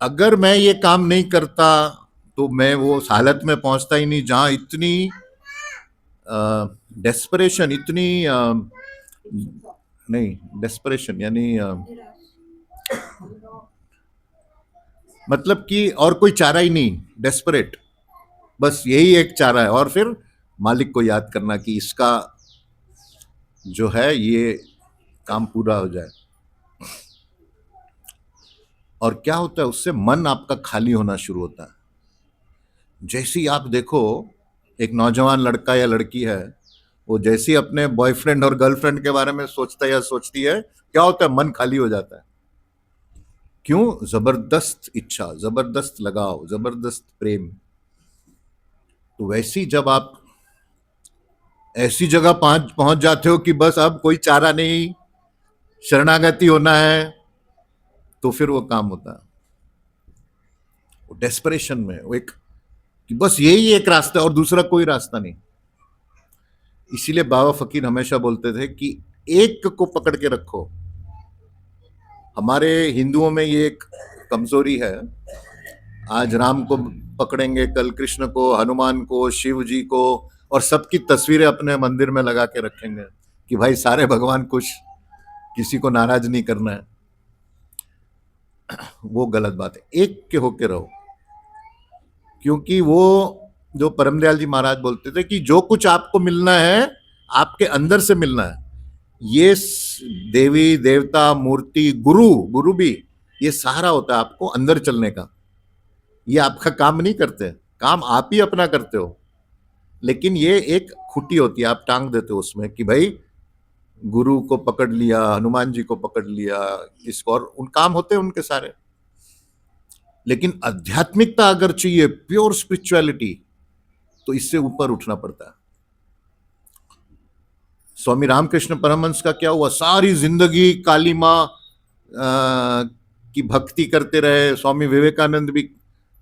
अगर मैं ये काम नहीं करता तो मैं वो उस हालत में पहुंचता ही नहीं जहां इतनी डेस्परेशन, इतनी नहीं, डेस्परेशन यानी मतलब कि और कोई चारा ही नहीं, डेस्परेट, बस यही एक चारा है। और फिर मालिक को याद करना कि इसका जो है ये काम पूरा हो जाए। और क्या होता है उससे, मन आपका खाली होना शुरू होता है। जैसे ही आप देखो एक नौजवान लड़का या लड़की है, वो जैसे ही अपने बॉयफ्रेंड और गर्लफ्रेंड के बारे में सोचता है या सोचती है, क्या होता है, मन खाली हो जाता है। क्यों? जबरदस्त इच्छा, जबरदस्त लगाव, जबरदस्त प्रेम। तो वैसे ही जब आप ऐसी जगह पहुंच जाते हो कि बस अब कोई चारा नहीं, शरणागति होना है, तो फिर वो काम होता है। वो डेस्परेशन में, वो एक कि बस यही एक रास्ता और दूसरा कोई रास्ता नहीं। इसीलिए बाबा फकीर हमेशा बोलते थे कि एक को पकड़ के रखो। हमारे हिंदुओं में ये एक कमजोरी है। आज राम को पकड़ेंगे, कल कृष्ण को, हनुमान को, शिव जी को, और सबकी तस्वीरें अपने मंदिर में लगा के रखेंगे कि भाई सारे भगवान खुश, किसी को नाराज नहीं करना है। वो गलत बात है। एक के होके रहो, क्योंकि वो जो परमदयाल जी महाराज बोलते थे कि जो कुछ आपको मिलना है आपके अंदर से मिलना है। ये देवी देवता, मूर्ति, गुरु भी, ये सहारा होता है आपको अंदर चलने का। ये आपका काम नहीं करते, काम आप ही अपना करते हो, लेकिन ये एक खुटी होती है, आप टांग देते हो उसमें कि भाई गुरु को पकड़ लिया, हनुमान जी को पकड़ लिया, इसको, और उन काम होते हैं उनके सारे। लेकिन आध्यात्मिकता अगर चाहिए, प्योर स्पिरिचुअलिटी, तो इससे ऊपर उठना पड़ता है। स्वामी रामकृष्ण परमहंस का क्या हुआ? सारी जिंदगी काली माँ की भक्ति करते रहे। स्वामी विवेकानंद भी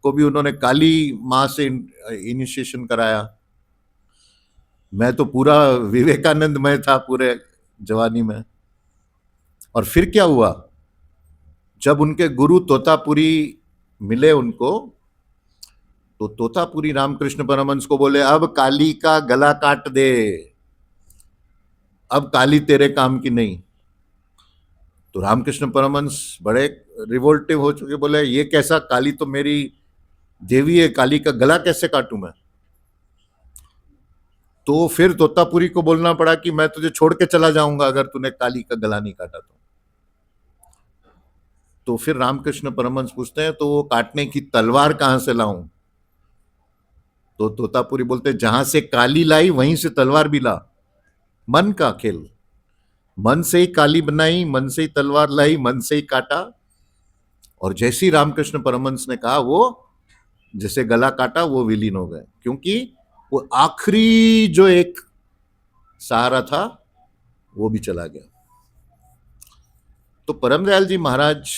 को भी उन्होंने काली माँ से इनिशिएशन कराया। मैं तो पूरा विवेकानंद में था पूरे जवानी में। और फिर क्या हुआ? जब उनके गुरु तोतापुरी मिले उनको, तो तोतापुरी रामकृष्ण परमहंस को बोले, अब काली का गला काट दे, अब काली तेरे काम की नहीं। तो रामकृष्ण परमहंस बड़े रिवोल्टिव हो चुके, बोले ये कैसा, काली तो मेरी देवी है, काली का गला कैसे काटूं मैं? तो फिर तोतापुरी को बोलना पड़ा कि मैं तुझे छोड़ के चला जाऊंगा अगर तूने काली का गला नहीं काटा तो फिर रामकृष्ण परमहंस पूछते हैं, तो वो काटने की तलवार कहां से लाऊं? तो तोतापुरी बोलते, जहां से काली लाई वहीं से तलवार भी ला। मन का खेल। मन से ही काली बनाई, मन से ही तलवार लाई, मन से ही काटा। और जैसी रामकृष्ण परमहंस ने कहा, वो जैसे गला काटा वो विलीन हो गए, क्योंकि वो आखिरी जो एक सहारा था वो भी चला गया। तो परमदयाल जी महाराज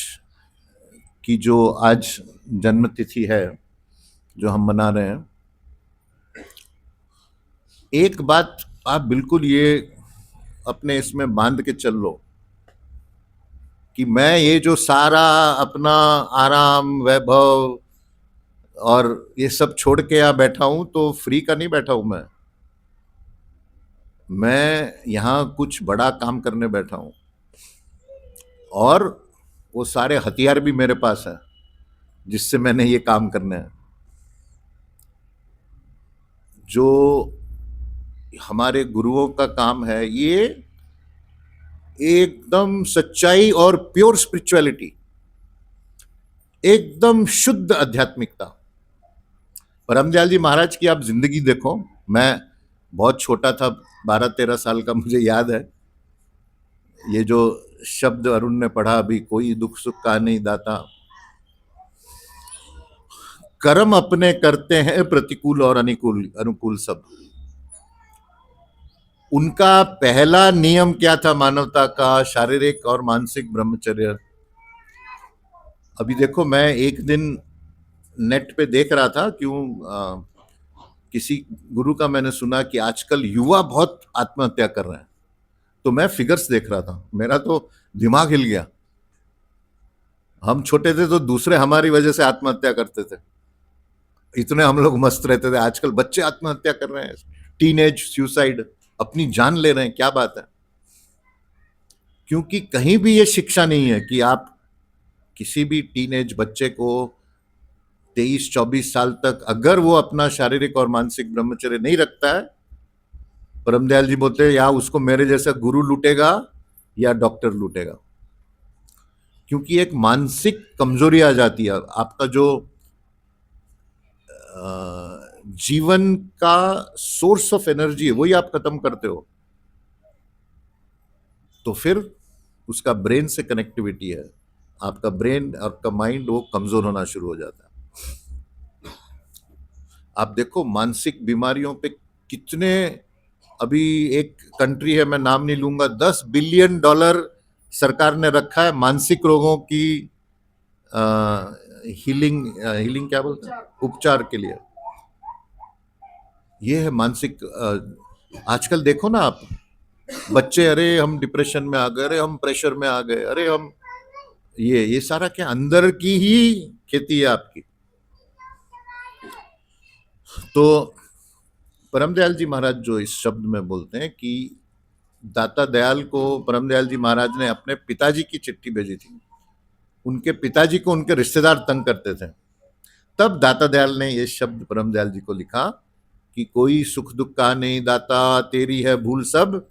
की जो आज जन्म तिथि है जो हम मना रहे हैं, एक बात आप बिल्कुल ये अपने इसमें बांध के चल लो कि मैं ये जो सारा अपना आराम वैभव और ये सब छोड़ के यहाँ बैठा हूं तो फ्री का नहीं बैठा हूं। मैं यहाँ कुछ बड़ा काम करने बैठा हूं, और वो सारे हथियार भी मेरे पास हैं जिससे मैंने ये काम करना है। जो हमारे गुरुओं का काम है ये एकदम सच्चाई और प्योर स्पिरिचुअलिटी, एकदम शुद्ध आध्यात्मिकता। परमदयाल जी महाराज की आप जिंदगी देखो, मैं बहुत छोटा था, 12-13 साल का, मुझे याद है ये जो शब्द अरुण ने पढ़ा अभी, कोई दुख सुख का नहीं दाता, कर्म अपने करते हैं प्रतिकूल और अनुकूल सब। उनका पहला नियम क्या था मानवता का? शारीरिक और मानसिक ब्रह्मचर्य। अभी देखो, मैं एक दिन नेट पे देख रहा था, किसी गुरु का मैंने सुना कि आजकल युवा बहुत आत्महत्या कर रहे हैं। तो मैं फिगर्स देख रहा था, मेरा तो दिमाग हिल गया। हम छोटे थे तो दूसरे हमारी वजह से आत्महत्या करते थे, इतने हम लोग मस्त रहते थे। आजकल बच्चे आत्महत्या कर रहे हैं, टीनेज सुसाइड, अपनी जान ले रहे हैं। क्या बात है? क्योंकि कहीं भी ये शिक्षा नहीं है कि आप किसी भी टीनेज बच्चे को 23-24 साल तक अगर वो अपना शारीरिक और मानसिक ब्रह्मचर्य नहीं रखता है, परमदयाल जी बोलते हैं या उसको मेरे जैसा गुरु लूटेगा या डॉक्टर लूटेगा। क्योंकि एक मानसिक कमजोरी आ जाती है, आपका जो जीवन का सोर्स ऑफ एनर्जी है वही आप खत्म करते हो, तो फिर उसका ब्रेन से कनेक्टिविटी है, आपका ब्रेन और आपका माइंड वो कमजोर होना शुरू हो जाता है। आप देखो मानसिक बीमारियों पे कितने, अभी एक कंट्री है, मैं नाम नहीं लूंगा, $10 बिलियन सरकार ने रखा है मानसिक रोगों की हीलिंग क्या बोलते हैं, उपचार के लिए। ये है मानसिक। आजकल देखो ना आप, बच्चे, अरे हम डिप्रेशन में आ गए, अरे हम प्रेशर में आ गए, अरे हम ये सारा क्या अंदर की ही खेती है आपकी। तो परमदयाल जी महाराज जो इस शब्द में बोलते हैं कि दाता दयाल को परमदयाल जी महाराज ने अपने पिताजी की चिट्ठी भेजी थी, उनके पिताजी को उनके रिश्तेदार तंग करते थे, तब दाता दयाल ने ये शब्द परमदयाल जी को लिखा कि कोई सुख दुख का नहीं दाता, तेरी है भूल सब,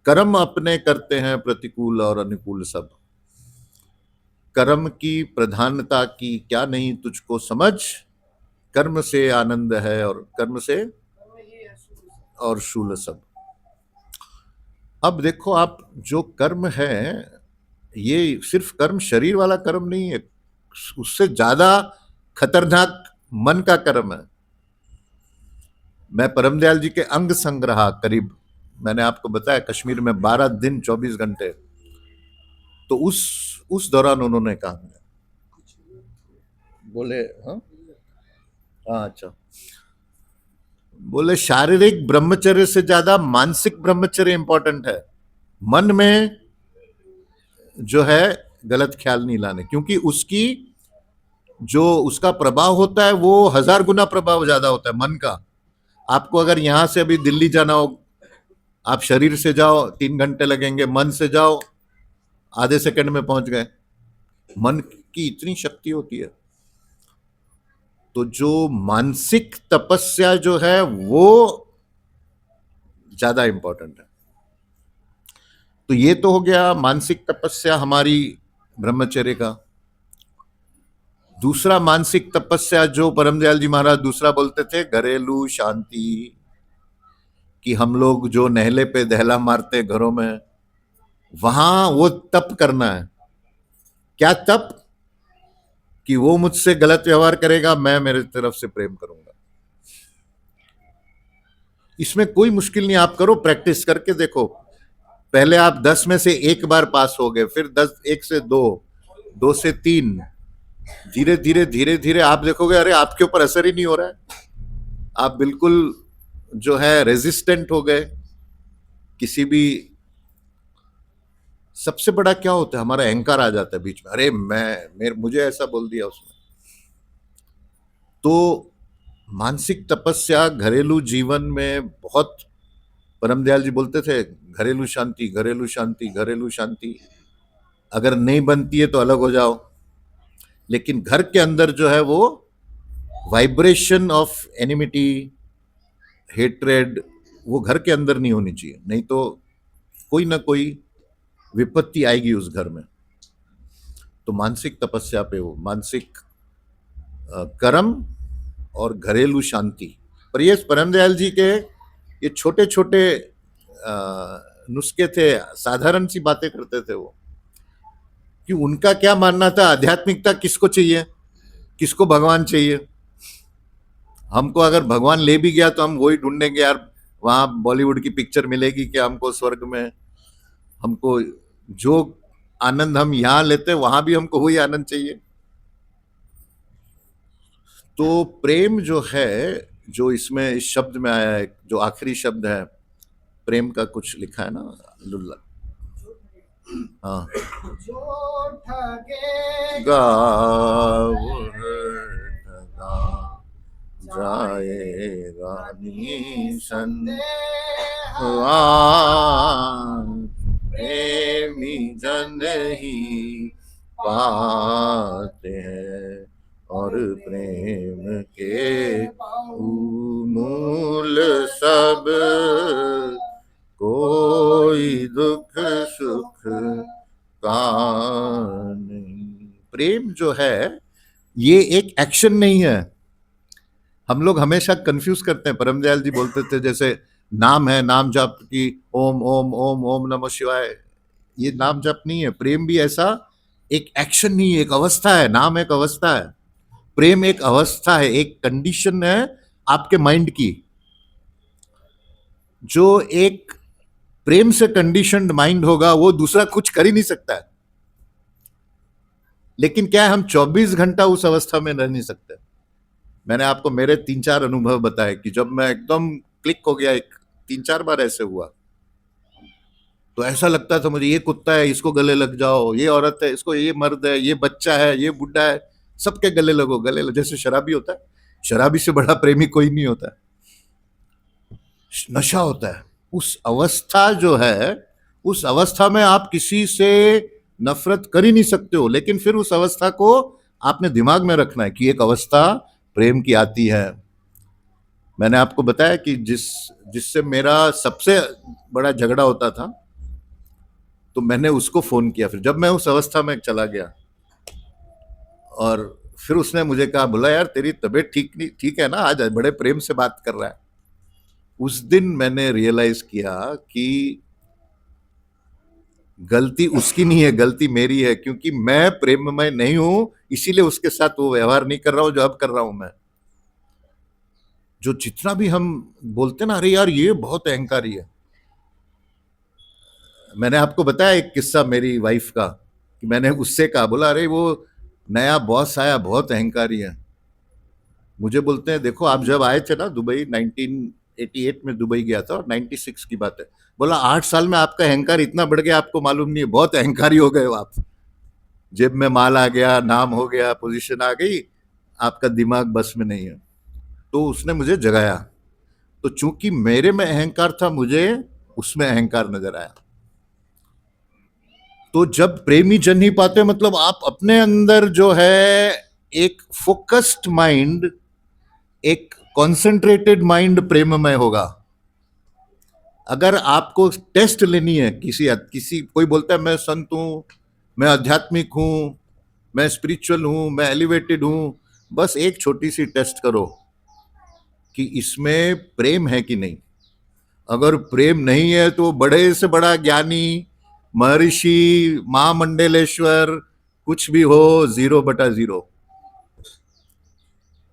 कर्म अपने करते हैं प्रतिकूल और अनुकूल सब। कर्म की प्रधानता की क्या नहीं तुझको समझ, कर्म से आनंद है और कर्म से और शूल सब। अब देखो आप, जो कर्म है ये सिर्फ कर्म शरीर वाला कर्म नहीं है, उससे ज्यादा खतरनाक मन का कर्म है। मैं परमदयाल जी के अंग संग्रह करीब, मैंने आपको बताया कश्मीर में 12 दिन 24 घंटे, तो उस दौरान उन्होंने कहा, बोले हाँ अच्छा, बोले शारीरिक ब्रह्मचर्य से ज्यादा मानसिक ब्रह्मचर्य इंपॉर्टेंट है। मन में जो है गलत ख्याल नहीं लाने, क्योंकि उसकी जो उसका प्रभाव होता है वो 1000 गुना प्रभाव ज्यादा होता है मन का। आपको अगर यहां से अभी दिल्ली जाना हो, आप शरीर से जाओ 3 घंटे लगेंगे, मन से जाओ आधे सेकंड में पहुंच गए। मन की इतनी शक्ति होती है। तो जो मानसिक तपस्या जो है वो ज्यादा इंपॉर्टेंट है। तो ये तो हो गया मानसिक तपस्या हमारी ब्रह्मचर्य का। दूसरा मानसिक तपस्या जो परमदयाल जी महाराज दूसरा बोलते थे, घरेलू शांति, कि हम लोग जो नहले पे दहला मारते घरों में, वहां वो तप करना है। क्या तप? कि वो मुझसे गलत व्यवहार करेगा, मैं मेरे तरफ से प्रेम करूंगा। इसमें कोई मुश्किल नहीं, आप करो, प्रैक्टिस करके देखो। पहले आप 10 में से एक बार पास हो गए, फिर 10, 1 से 2, 2 से 3, धीरे धीरे धीरे धीरे आप देखोगे अरे आपके ऊपर असर ही नहीं हो रहा है। आप बिल्कुल जो है रेजिस्टेंट हो गए किसी भी। सबसे बड़ा क्या होता है, हमारा अहंकार आ जाता है बीच में, अरे मुझे ऐसा बोल दिया उसने। तो मानसिक तपस्या घरेलू जीवन में बहुत, परम दयाल जी बोलते थे घरेलू शांति, घरेलू शांति, घरेलू शांति। अगर नहीं बनती है तो अलग हो जाओ, लेकिन घर के अंदर जो है वो वाइब्रेशन ऑफ एनिमिटी, हेट्रेड, वो घर के अंदर नहीं होनी चाहिए, नहीं तो कोई ना कोई विपत्ति आएगी उस घर में। तो मानसिक तपस्या पे वो मानसिक कर्म और घरेलू शांति पर, ये परम दयाल जी के ये छोटे छोटे नुस्खे थे, साधारण सी बातें करते थे वो। कि उनका क्या मानना था, आध्यात्मिकता किसको चाहिए, किसको भगवान चाहिए। हमको अगर भगवान ले भी गया तो हम वही ढूंढेंगे यार, वहां बॉलीवुड की पिक्चर मिलेगी क्या हमको स्वर्ग में। हमको जो आनंद हम यहां लेते वहां भी हमको वही आनंद चाहिए। तो प्रेम जो है, जो इसमें इस शब्द में आया है, जो आखिरी शब्द है प्रेम का, कुछ लिखा है ना लुल्ला, हाँ, जो ठगे जाएगा निसंदेह, प्रेमी जन ही पाते हैं, और प्रेम के मूल सब कोई दुख सुख का नहीं। प्रेम जो है ये एक एक्शन नहीं है। हम लोग हमेशा कंफ्यूज करते हैं। परम दयाल जी बोलते थे जैसे नाम है, नाम जप की ओम ओम ओम ओम नमः शिवाय, ये नाम जप नहीं है। प्रेम भी ऐसा एक एक्शन नहीं है, एक अवस्था है। नाम एक अवस्था है, प्रेम एक अवस्था है, एक कंडीशन है आपके माइंड की। जो एक प्रेम से कंडीशनड माइंड होगा वो दूसरा कुछ कर ही नहीं सकता है। लेकिन क्या है, हम 24 घंटा उस अवस्था में रह नहीं सकते। मैंने आपको मेरे 3-4 अनुभव बताए कि जब मैं एकदम क्लिक हो गया, एक 3-4 बार ऐसे हुआ, तो ऐसा लगता था मुझे ये कुत्ता है इसको गले लग जाओ, ये औरत है इसको, ये मर्द है, ये बच्चा है, ये बुढ़ा है, सबके गले लगो, गले लगो। जैसे शराबी होता है, शराबी से बड़ा प्रेमी कोई नहीं होता है, नशा होता है। उस अवस्था जो है, उस अवस्था में आप किसी से नफरत कर ही नहीं सकते हो। लेकिन फिर उस अवस्था को आपने दिमाग में रखना है कि एक अवस्था प्रेम की आती है। मैंने आपको बताया कि जिससे मेरा सबसे बड़ा झगड़ा होता था, तो मैंने उसको फोन किया। फिर जब मैं उस अवस्था में चला गया और फिर उसने मुझे कहा, बोला यार तेरी तबीयत ठीक है ना, आज बड़े प्रेम से बात कर रहा है। उस दिन मैंने रियलाइज किया कि गलती उसकी नहीं है, गलती मेरी है, क्योंकि मैं प्रेममय नहीं हूं, इसीलिए उसके साथ वो व्यवहार नहीं कर रहा हूं जो अब कर रहा हूं मैं। जो जितना भी हम बोलते ना, अरे यार ये बहुत अहंकारी है। मैंने आपको बताया एक किस्सा मेरी वाइफ का, कि मैंने उससे कहा, बोला अरे वो नया बॉस आया बहुत अहंकारी है। मुझे बोलते हैं देखो आप जब आए थे ना दुबई, 1988 में दुबई गया था और 96 की बात है, बोला 8 साल में आपका अहंकार इतना बढ़ गया आपको मालूम नहीं है, बहुत अहंकारी हो गए हो आप। जेब में माल आ गया, नाम हो गया, पोजीशन आ गई, आपका दिमाग बस में नहीं है। तो उसने मुझे जगाया। तो चूंकि मेरे में अहंकार था, मुझे उसमें अहंकार नजर आया। तो जब प्रेमी जन ही पाते, मतलब आप अपने अंदर जो है एक फोकस्ड माइंड, एक कॉन्सेंट्रेटेड माइंड प्रेममय होगा। अगर आपको टेस्ट लेनी है, किसी कोई बोलता है मैं संत हूं, मैं आध्यात्मिक हूं, मैं स्पिरिचुअल हूं, मैं एलिवेटेड हूं, बस एक छोटी सी टेस्ट करो कि इसमें प्रेम है कि नहीं। अगर प्रेम नहीं है तो बड़े से बड़ा ज्ञानी, महर्षि, महामंडलेश्वर, कुछ भी हो 0/0।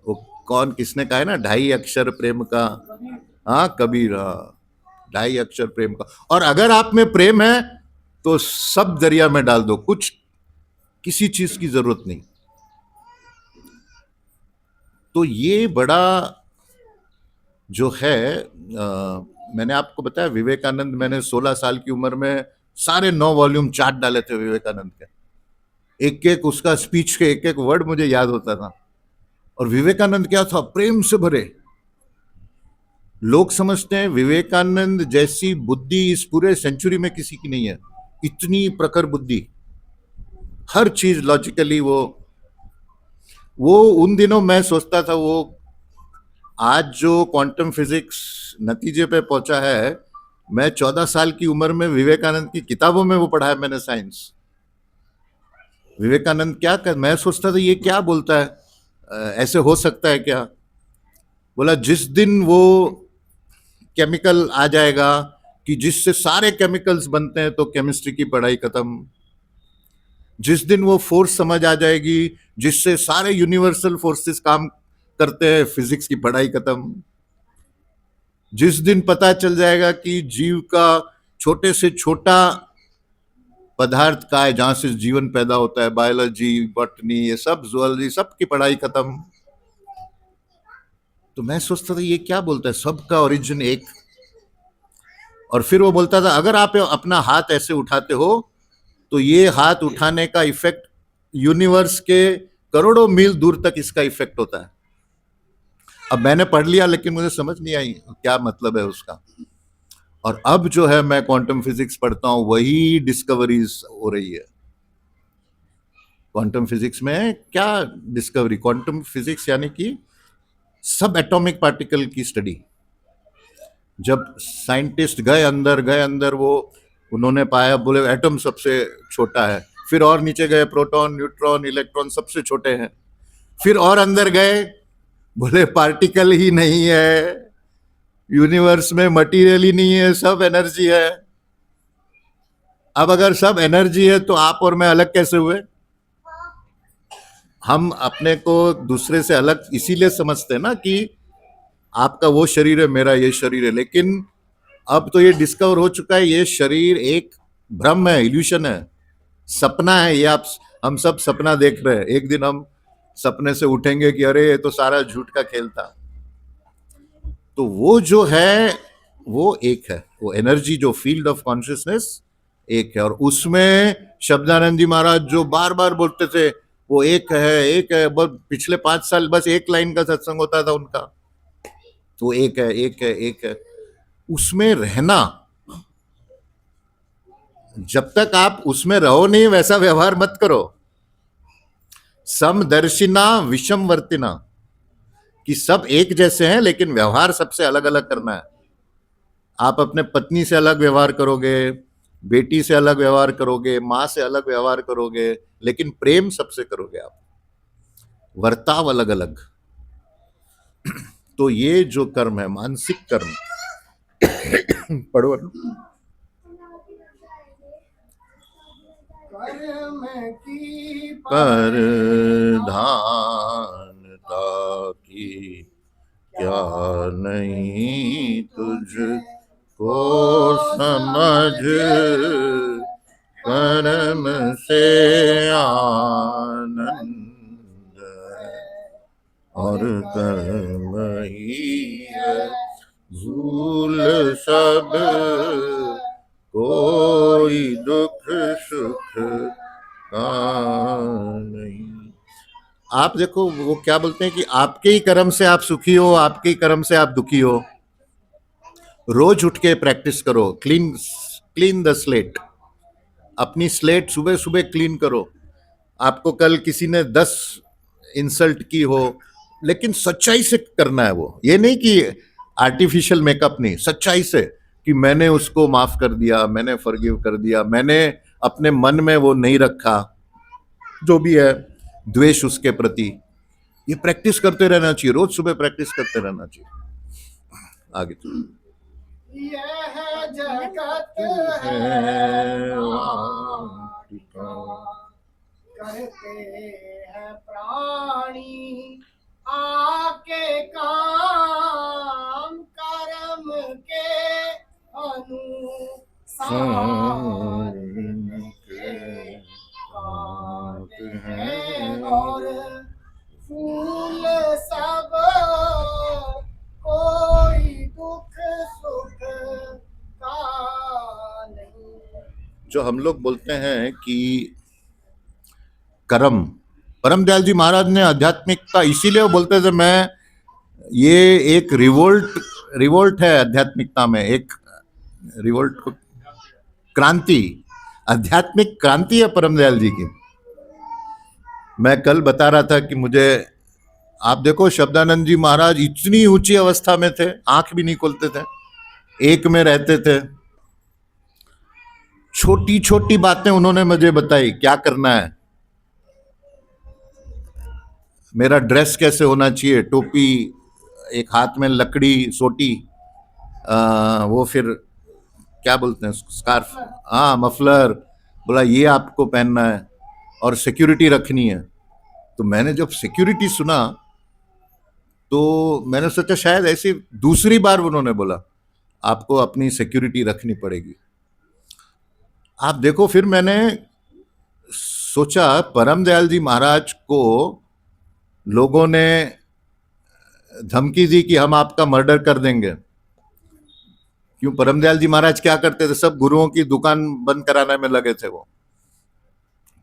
वो कौन किसने कहा है ना, 2.5 अक्षर प्रेम का, हाँ कबीर, हाँ 2.5 अक्षर प्रेम का। और अगर आप में प्रेम है तो सब दरिया में डाल दो, कुछ किसी चीज की जरूरत नहीं। तो ये बड़ा जो है, मैंने आपको बताया विवेकानंद, मैंने 16 साल की उम्र में सारे 9 वॉल्यूम चाट डाले थे विवेकानंद के। एक एक उसका स्पीच के एक एक वर्ड मुझे याद होता था। और विवेकानंद क्या था, प्रेम से भरे। लोग समझते हैं विवेकानंद जैसी बुद्धि इस पूरे सेंचुरी में किसी की नहीं है, इतनी प्रखर बुद्धि, हर चीज लॉजिकली। वो उन दिनों मैं सोचता था, वो आज जो क्वांटम फिजिक्स नतीजे पे पहुंचा है, मैं 14 साल की उम्र में विवेकानंद की किताबों में वो पढ़ा है मैंने, साइंस। विवेकानंद क्या कर, मैं सोचता था ये क्या बोलता है, ऐसे हो सकता है क्या? बोला जिस दिन वो केमिकल आ जाएगा कि जिससे सारे केमिकल्स बनते हैं तो केमिस्ट्री की पढ़ाई खत्म। जिस दिन वो फोर्स समझ आ जाएगी जिससे सारे यूनिवर्सल फोर्सेस काम करते हैं, फिजिक्स की पढ़ाई खत्म। जिस दिन पता चल जाएगा कि जीव का छोटे से छोटा पदार्थ का है जहां से जीवन पैदा होता है, बायोलॉजी, बॉटनी, ये सब, जूलॉजी, सब की पढ़ाई खत्म। तो मैं सोचता था ये क्या बोलता है, सबका ओरिजिन एक। और फिर वो बोलता था अगर आप अपना हाथ ऐसे उठाते हो तो ये हाथ उठाने का इफेक्ट यूनिवर्स के करोड़ों मील दूर तक इसका इफेक्ट होता है। अब मैंने पढ़ लिया लेकिन मुझे समझ नहीं आई क्या मतलब है उसका। और अब जो है मैं क्वांटम फिजिक्स पढ़ता हूं, वही डिस्कवरीज हो रही है। क्वांटम फिजिक्स में क्या डिस्कवरी, क्वांटम फिजिक्स यानी कि सब एटॉमिक पार्टिकल की स्टडी। जब साइंटिस्ट गए अंदर, वो उन्होंने पाया, बोले एटम सबसे छोटा है। फिर और नीचे गए, प्रोटॉन, न्यूट्रॉन, इलेक्ट्रॉन सबसे छोटे हैं। फिर और अंदर गए, बोले पार्टिकल ही नहीं है, यूनिवर्स में मटेरियल ही नहीं है, सब एनर्जी है। अब अगर सब एनर्जी है तो आप और मैं अलग कैसे हुए? हम अपने को दूसरे से अलग इसीलिए समझते हैं ना कि आपका वो शरीर है, मेरा ये शरीर है। लेकिन अब तो ये डिस्कवर हो चुका है, ये शरीर एक भ्रम है, इल्यूशन है, सपना है। ये आप हम सब सपना देख रहे हैं। एक दिन हम सपने से उठेंगे कि अरे ये तो सारा झूठ का खेल था। तो वो जो है वो एक है, वो एनर्जी, जो फील्ड ऑफ कॉन्शियसनेस एक है। और उसमें शब्दानंद जी महाराज जो बार बार बोलते थे वो एक है। बस पिछले 5 साल बस एक लाइन का सत्संग होता था उनका, वो एक है। उसमें रहना, जब तक आप उसमें रहो नहीं वैसा व्यवहार मत करो। समदर्शिना विषमवर्तिना, कि सब एक जैसे हैं लेकिन व्यवहार सबसे अलग अलग करना है। आप अपने पत्नी से अलग व्यवहार करोगे, बेटी से अलग व्यवहार करोगे, माँ से अलग व्यवहार करोगे, लेकिन प्रेम सबसे करोगे आप, वर्ताव अलग अलग। तो ये जो कर्म है, मानसिक कर्म, पढ़ो। कर्म की पर धानता की क्या नहीं तुझको समझ, कर्म से आनंद और कर्म ही है भूल सब, कोई दुख सुख का नहीं। आप देखो वो क्या बोलते हैं कि आपके ही कर्म से आप सुखी हो, आपके ही कर्म से आप दुखी हो। रोज उठ के प्रैक्टिस करो, क्लीन द स्लेट। अपनी स्लेट सुबह सुबह क्लीन करो। आपको कल किसी ने 10 इंसल्ट की हो, लेकिन सच्चाई से करना है वो, ये नहीं कि आर्टिफिशियल मेकअप नहीं, सच्चाई से कि मैंने उसको माफ कर दिया, मैंने फॉरगिव कर दिया, मैंने अपने मन में वो नहीं रखा जो भी है द्वेष उसके प्रति। ये प्रैक्टिस करते रहना चाहिए, रोज सुबह प्रैक्टिस करते रहना चाहिए। आगे यह जगत है करते हैं प्राणी आके काम कर्म के अनुसार हैं और फूल सब कोई दुख सुख का नहीं। जो हम लोग बोलते हैं कि कर्म, परमदयाल जी महाराज ने आध्यात्मिकता इसीलिए वो बोलते थे, मैं ये एक रिवोल्ट है आध्यात्मिकता में, एक रिवोल्ट, क्रांति, आध्यात्मिक क्रांति है परमदयाल जी की। मैं कल बता रहा था कि मुझे, आप देखो शब्दानंद जी महाराज इतनी ऊंची अवस्था में थे, आंख भी नहीं खोलते थे, एक में रहते थे। छोटी छोटी बातें उन्होंने मुझे बताई, क्या करना है, मेरा ड्रेस कैसे होना चाहिए, टोपी, एक हाथ में लकड़ी सोटी, वो फिर क्या बोलते हैं, स्कार्फ, हाँ मफलर, बोला ये आपको पहनना है और सिक्योरिटी रखनी है। तो मैंने जब सिक्योरिटी सुना तो मैंने सोचा शायद ऐसी दूसरी बार उन्होंने बोला आपको अपनी सिक्योरिटी रखनी पड़ेगी। आप देखो, फिर मैंने सोचा परमदयाल जी महाराज को लोगों ने धमकी दी कि हम आपका मर्डर कर देंगे। क्यों? परमदयाल जी महाराज क्या करते थे, सब गुरुओं की दुकान बंद कराने में लगे थे वो।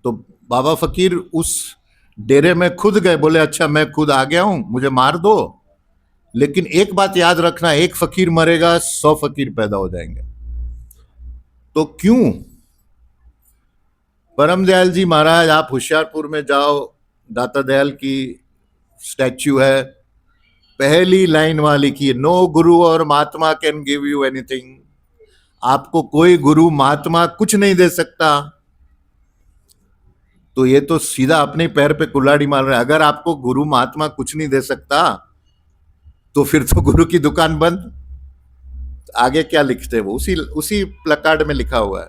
तो बाबा फकीर उस डेरे में खुद गए, बोले अच्छा मैं खुद आ गया हूं, मुझे मार दो, लेकिन एक बात याद रखना, एक फकीर मरेगा 100 फकीर पैदा हो जाएंगे। तो क्यों? परमदयाल जी महाराज, आप होशियारपुर में जाओ, दाता दयाल की स्टैच्यू है, पहली लाइन वहां लिखी है, नो गुरु और mahatma can give you anything. आपको कोई गुरु महात्मा कुछ नहीं दे सकता। तो ये तो सीधा अपने पैर पे कुल्हाड़ी मार रहे हैं। अगर आपको गुरु महात्मा कुछ नहीं दे सकता तो फिर तो गुरु की दुकान बंद। आगे क्या लिखते हैं वो, उसी प्लकार्ड में लिखा हुआ है,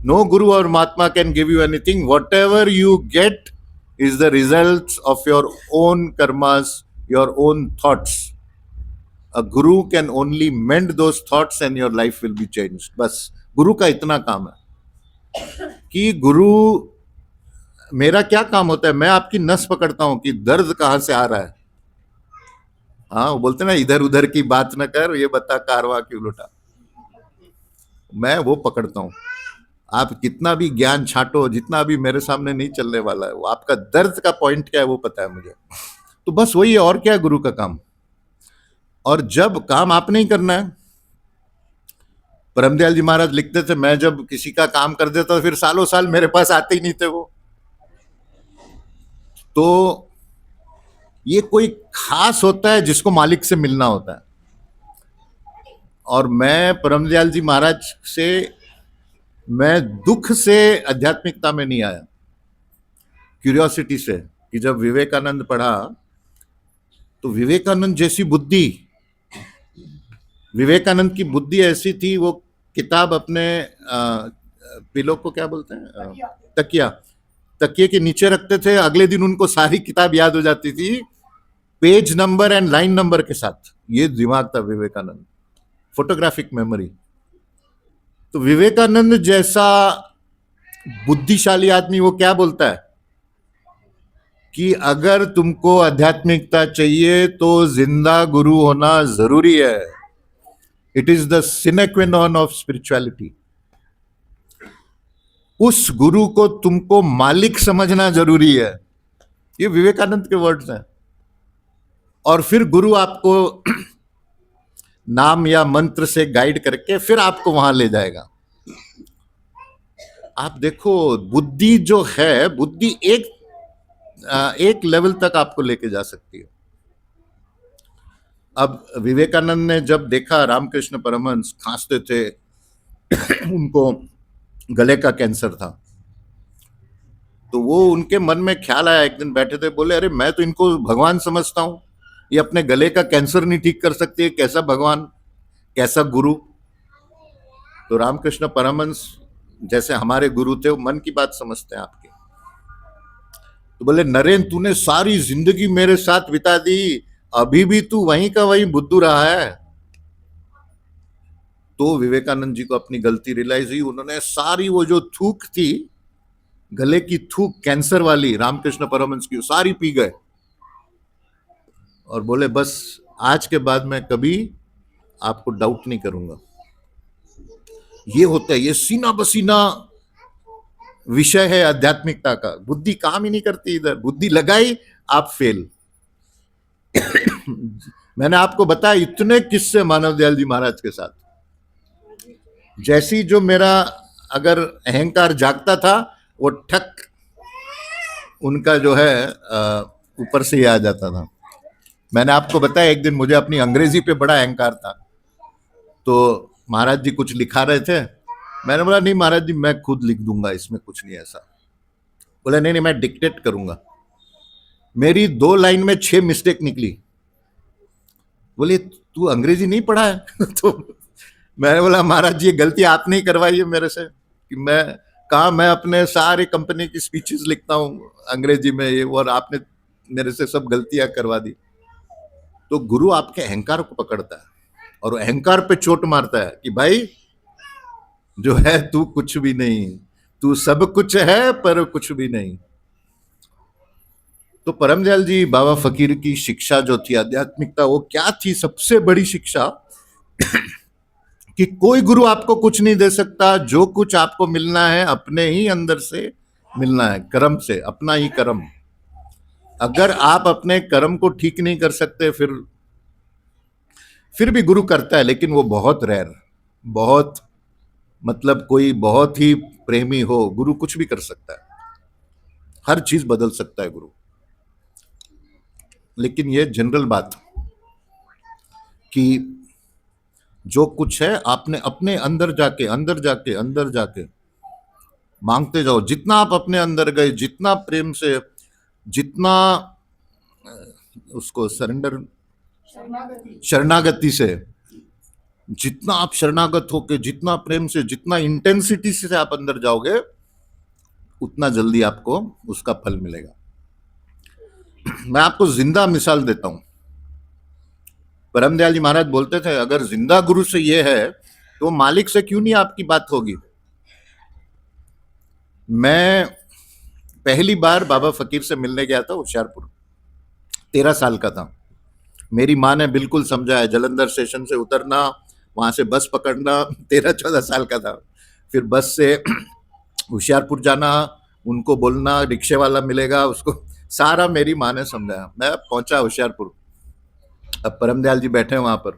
नो गुरु और mahatma can give you anything, whatever you get is the result of your own karmas, your own thoughts. A guru can only mend those thoughts and your life will be changed. बस गुरु का इतना काम है कि गुरु, मेरा क्या काम होता है, मैं आपकी नस पकड़ता हूं कि दर्द कहां से आ रहा है। हाँ, वो बोलते ना इधर उधर की बात न कर, ये बता कारवा क्यों लुटा। मैं वो पकड़ता हूं। आप कितना भी ज्ञान छाटो, जितना भी मेरे सामने नहीं चलने वाला है, वो आपका दर्द का पॉइंट क्या है वो पता है मुझे। तो बस वही है, और क्या है गुरु का काम। और जब काम आपने ही करना है, परमदयाल जी महाराज लिखते थे, मैं जब किसी का काम कर देता तो फिर सालों साल मेरे पास आते ही नहीं थे वो। तो ये कोई खास होता है जिसको मालिक से मिलना होता है। और मैं परमदयाल जी महाराज से, मैं दुख से आध्यात्मिकता में नहीं आया, क्यूरियोसिटी से। कि जब विवेकानंद पढ़ा तो विवेकानंद जैसी बुद्धि, विवेकानंद की बुद्धि ऐसी थी, वो किताब अपने पिलो को क्या बोलते हैं, तकिया के नीचे रखते थे, अगले दिन उनको सारी किताब याद हो जाती थी, page number and line number के साथ। ये दिमाग था विवेकानंद, फोटोग्राफिक मेमोरी। तो विवेकानंद जैसा बुद्धिशाली आदमी वो क्या बोलता है कि अगर तुमको आध्यात्मिकता चाहिए तो जिंदा गुरु होना जरूरी है। इट इज द सिने क्वा नॉन ऑफ स्पिरिचुअलिटी। उस गुरु को तुमको मालिक समझना जरूरी है। ये विवेकानंद के वर्ड्स हैं। और फिर गुरु आपको नाम या मंत्र से गाइड करके फिर आपको वहां ले जाएगा। आप देखो, बुद्धि जो है, बुद्धि एक लेवल तक आपको लेके जा सकती है। अब विवेकानंद ने जब देखा रामकृष्ण परमहंस खांसते थे, उनको गले का कैंसर था, तो वो उनके मन में ख्याल आया, एक दिन बैठे थे, बोले अरे मैं तो इनको भगवान समझता हूं, ये अपने गले का कैंसर नहीं ठीक कर सकते, कैसा भगवान, कैसा गुरु। तो रामकृष्ण परमहंस जैसे हमारे गुरु थे, वो मन की बात समझते हैं आपके। तो बोले नरेन तूने सारी जिंदगी मेरे साथ बिता दी, अभी भी तू वहीं का वहीं बुद्धू रहा है। तो विवेकानंद जी को अपनी गलती रियलाइज हुई, उन्होंने सारी वो जो थूक थी, गले की थूक कैंसर वाली रामकृष्ण परमहंस की, सारी पी गए और बोले बस आज के बाद मैं कभी आपको डाउट नहीं करूंगा। ये होता है, ये सीना बसीना विषय है आध्यात्मिकता का। बुद्धि काम ही नहीं करती, इधर बुद्धि लगाई आप फेल। मैंने आपको बताया इतने किस्से मानव दयाल जी महाराज के साथ। जैसी जो मेरा अगर अहंकार जागता था, वो ठक उनका जो है ऊपर से ही आ जाता था। मैंने आपको बताया एक दिन मुझे अपनी अंग्रेजी पे बड़ा अहंकार था, तो महाराज जी कुछ लिखा रहे थे, मैंने बोला नहीं महाराज जी मैं खुद लिख दूंगा, इसमें कुछ नहीं ऐसा। बोला नहीं नहीं मैं डिक्टेट करूंगा। मेरी 2 लाइन में 6 मिस्टेक निकली। बोले तू अंग्रेजी नहीं पढ़ा है? तो मैंने बोला महाराज जी ये गलती आपने ही करवाई है मेरे से, कि मैं अपने सारे कंपनी की स्पीचेस लिखता हूँ अंग्रेजी में, ये और आपने मेरे से सब गलतियां करवा दी। तो गुरु आपके अहंकार को पकड़ता है और अहंकार पे चोट मारता है कि भाई जो है तू कुछ भी नहीं, तू सब कुछ है पर कुछ भी नहीं। तो परमदयाल जी बाबा फकीर की शिक्षा जो थी आध्यात्मिकता, वो क्या थी? सबसे बड़ी शिक्षा कि कोई गुरु आपको कुछ नहीं दे सकता, जो कुछ आपको मिलना है अपने ही अंदर से मिलना है, कर्म से, अपना ही कर्म। अगर आप अपने कर्म को ठीक नहीं कर सकते, फिर भी गुरु करता है, लेकिन वो बहुत रेयर, बहुत मतलब कोई बहुत ही प्रेमी हो, गुरु कुछ भी कर सकता है, हर चीज बदल सकता है गुरु। लेकिन ये जनरल बात कि जो कुछ है आपने अपने अंदर जाके मांगते जाओ। जितना आप अपने अंदर गए, जितना प्रेम से, जितना उसको सरेंडर, शरणागति से, जितना आप शरणागत होके, जितना प्रेम से, जितना इंटेंसिटी से आप अंदर जाओगे, उतना जल्दी आपको उसका फल मिलेगा। मैं आपको जिंदा मिसाल देता हूं। परमदयाल जी महाराज बोलते थे अगर जिंदा गुरु से ये है तो मालिक से क्यों नहीं आपकी बात होगी। मैं पहली बार बाबा फकीर से मिलने गया था होशियारपुर, 13 साल का था। मेरी माँ ने बिल्कुल समझाया, जलंधर स्टेशन से उतरना, वहां से बस पकड़ना, 13-14 साल का था। फिर बस से होशियारपुर जाना, उनको बोलना रिक्शे वाला मिलेगा, उसको सारा मेरी माँ ने समझाया। मैं पहुंचा होशियारपुर, अब परमदयाल जी बैठे वहां पर,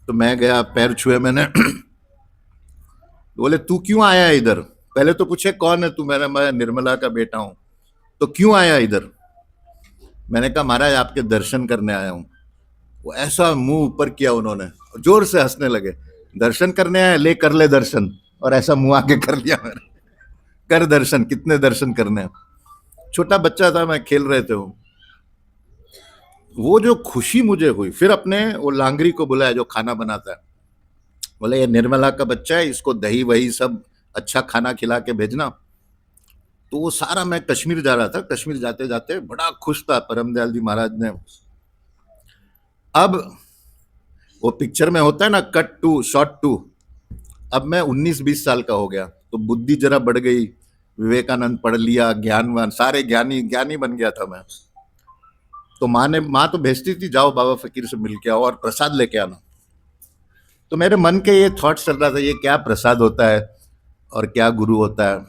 तो मैं गया, पैर छुए मैंने। बोले तू क्यों आया इधर? पहले तो पूछे कौन है तू? मैं निर्मला का बेटा हूं। तो क्यों आया इधर? मैंने कहा महाराज आपके दर्शन करने आया हूं। वो ऐसा मुंह ऊपर किया उन्होंने, जोर से हंसने लगे। दर्शन करने आए, ले कर ले दर्शन। और ऐसा मुंह आगे कर लिया मैंने, कर दर्शन, कितने दर्शन करने हैं। छोटा बच्चा था मैं, खेल रहे थे वो जो खुशी मुझे हुई। फिर अपने वो लांगरी को बुलाया जो खाना बनाता है, बोले ये निर्मला का बच्चा है, इसको दही वही सब अच्छा खाना खिला के भेजना। तो वो सारा, मैं कश्मीर जा रहा था, कश्मीर जाते जाते बड़ा खुश था परमदयाल जी महाराज ने। अब वो पिक्चर में होता है ना, कट टू, शॉट टू। अब मैं 19-20 साल का हो गया, तो बुद्धि जरा बढ़ गई, विवेकानंद पढ़ लिया, ज्ञानवान, सारे ज्ञानी बन गया था मैं। तो माँ तो भेजती थी जाओ बाबा फकीर से मिल के आओ और प्रसाद लेके आना। तो मेरे मन के ये थॉट चल रहा था, ये क्या प्रसाद होता है और क्या गुरु होता है,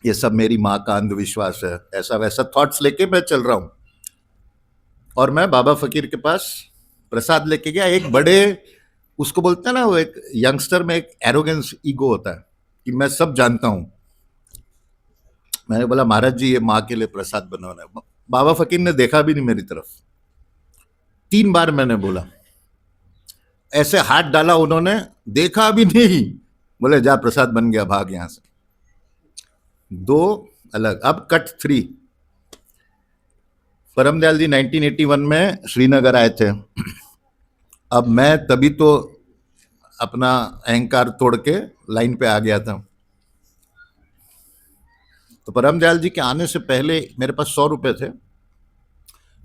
ये सब मेरी माँ का अंधविश्वास है, ऐसा वैसा थॉट्स लेके मैं चल रहा हूँ। और मैं बाबा फकीर के पास प्रसाद लेके गया। एक बड़े, उसको बोलते हैं ना, वो एक यंगस्टर में एक एरोगेंस, ईगो होता है कि मैं सब जानता हूँ। मैंने बोला महाराज जी ये माँ के लिए प्रसाद बनवाना है। बाबा फकीर ने देखा भी नहीं मेरी तरफ। 3 बार मैंने बोला, ऐसे हाथ डाला उन्होंने, देखा भी नहीं, बोले जा प्रसाद बन गया, भाग यहां से। 2 अलग। अब कट 3। परमदयाल जी 1981 में श्रीनगर आए थे। अब मैं तभी तो अपना अहंकार तोड़ के लाइन पे आ गया था। तो परमदयाल जी के आने से पहले मेरे पास 100 रुपए थे,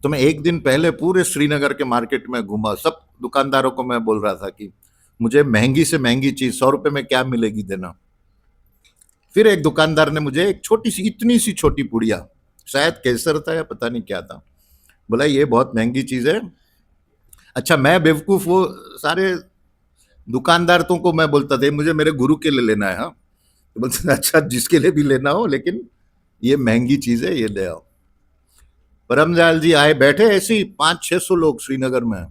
तो मैं एक दिन पहले पूरे श्रीनगर के मार्केट में घूमा, सब दुकानदारों को मैं बोल रहा था कि मुझे महंगी से महंगी चीज 100 रुपए में क्या मिलेगी देना। फिर एक दुकानदार ने मुझे एक छोटी सी, इतनी सी छोटी पुड़िया, शायद केसर था या पता नहीं क्या था, बोला ये बहुत महंगी चीज है। अच्छा, मैं बेवकूफ, वो सारे दुकानदारों को मैं बोलता था मुझे मेरे गुरु के लिए लेना है। हाँ, तो बोलते थे अच्छा जिसके लिए भी लेना हो, लेकिन ये महंगी चीज है, ये ले आओ। परमदयाल जी आए, बैठे ऐसे ही 500-600 लोग श्रीनगर में,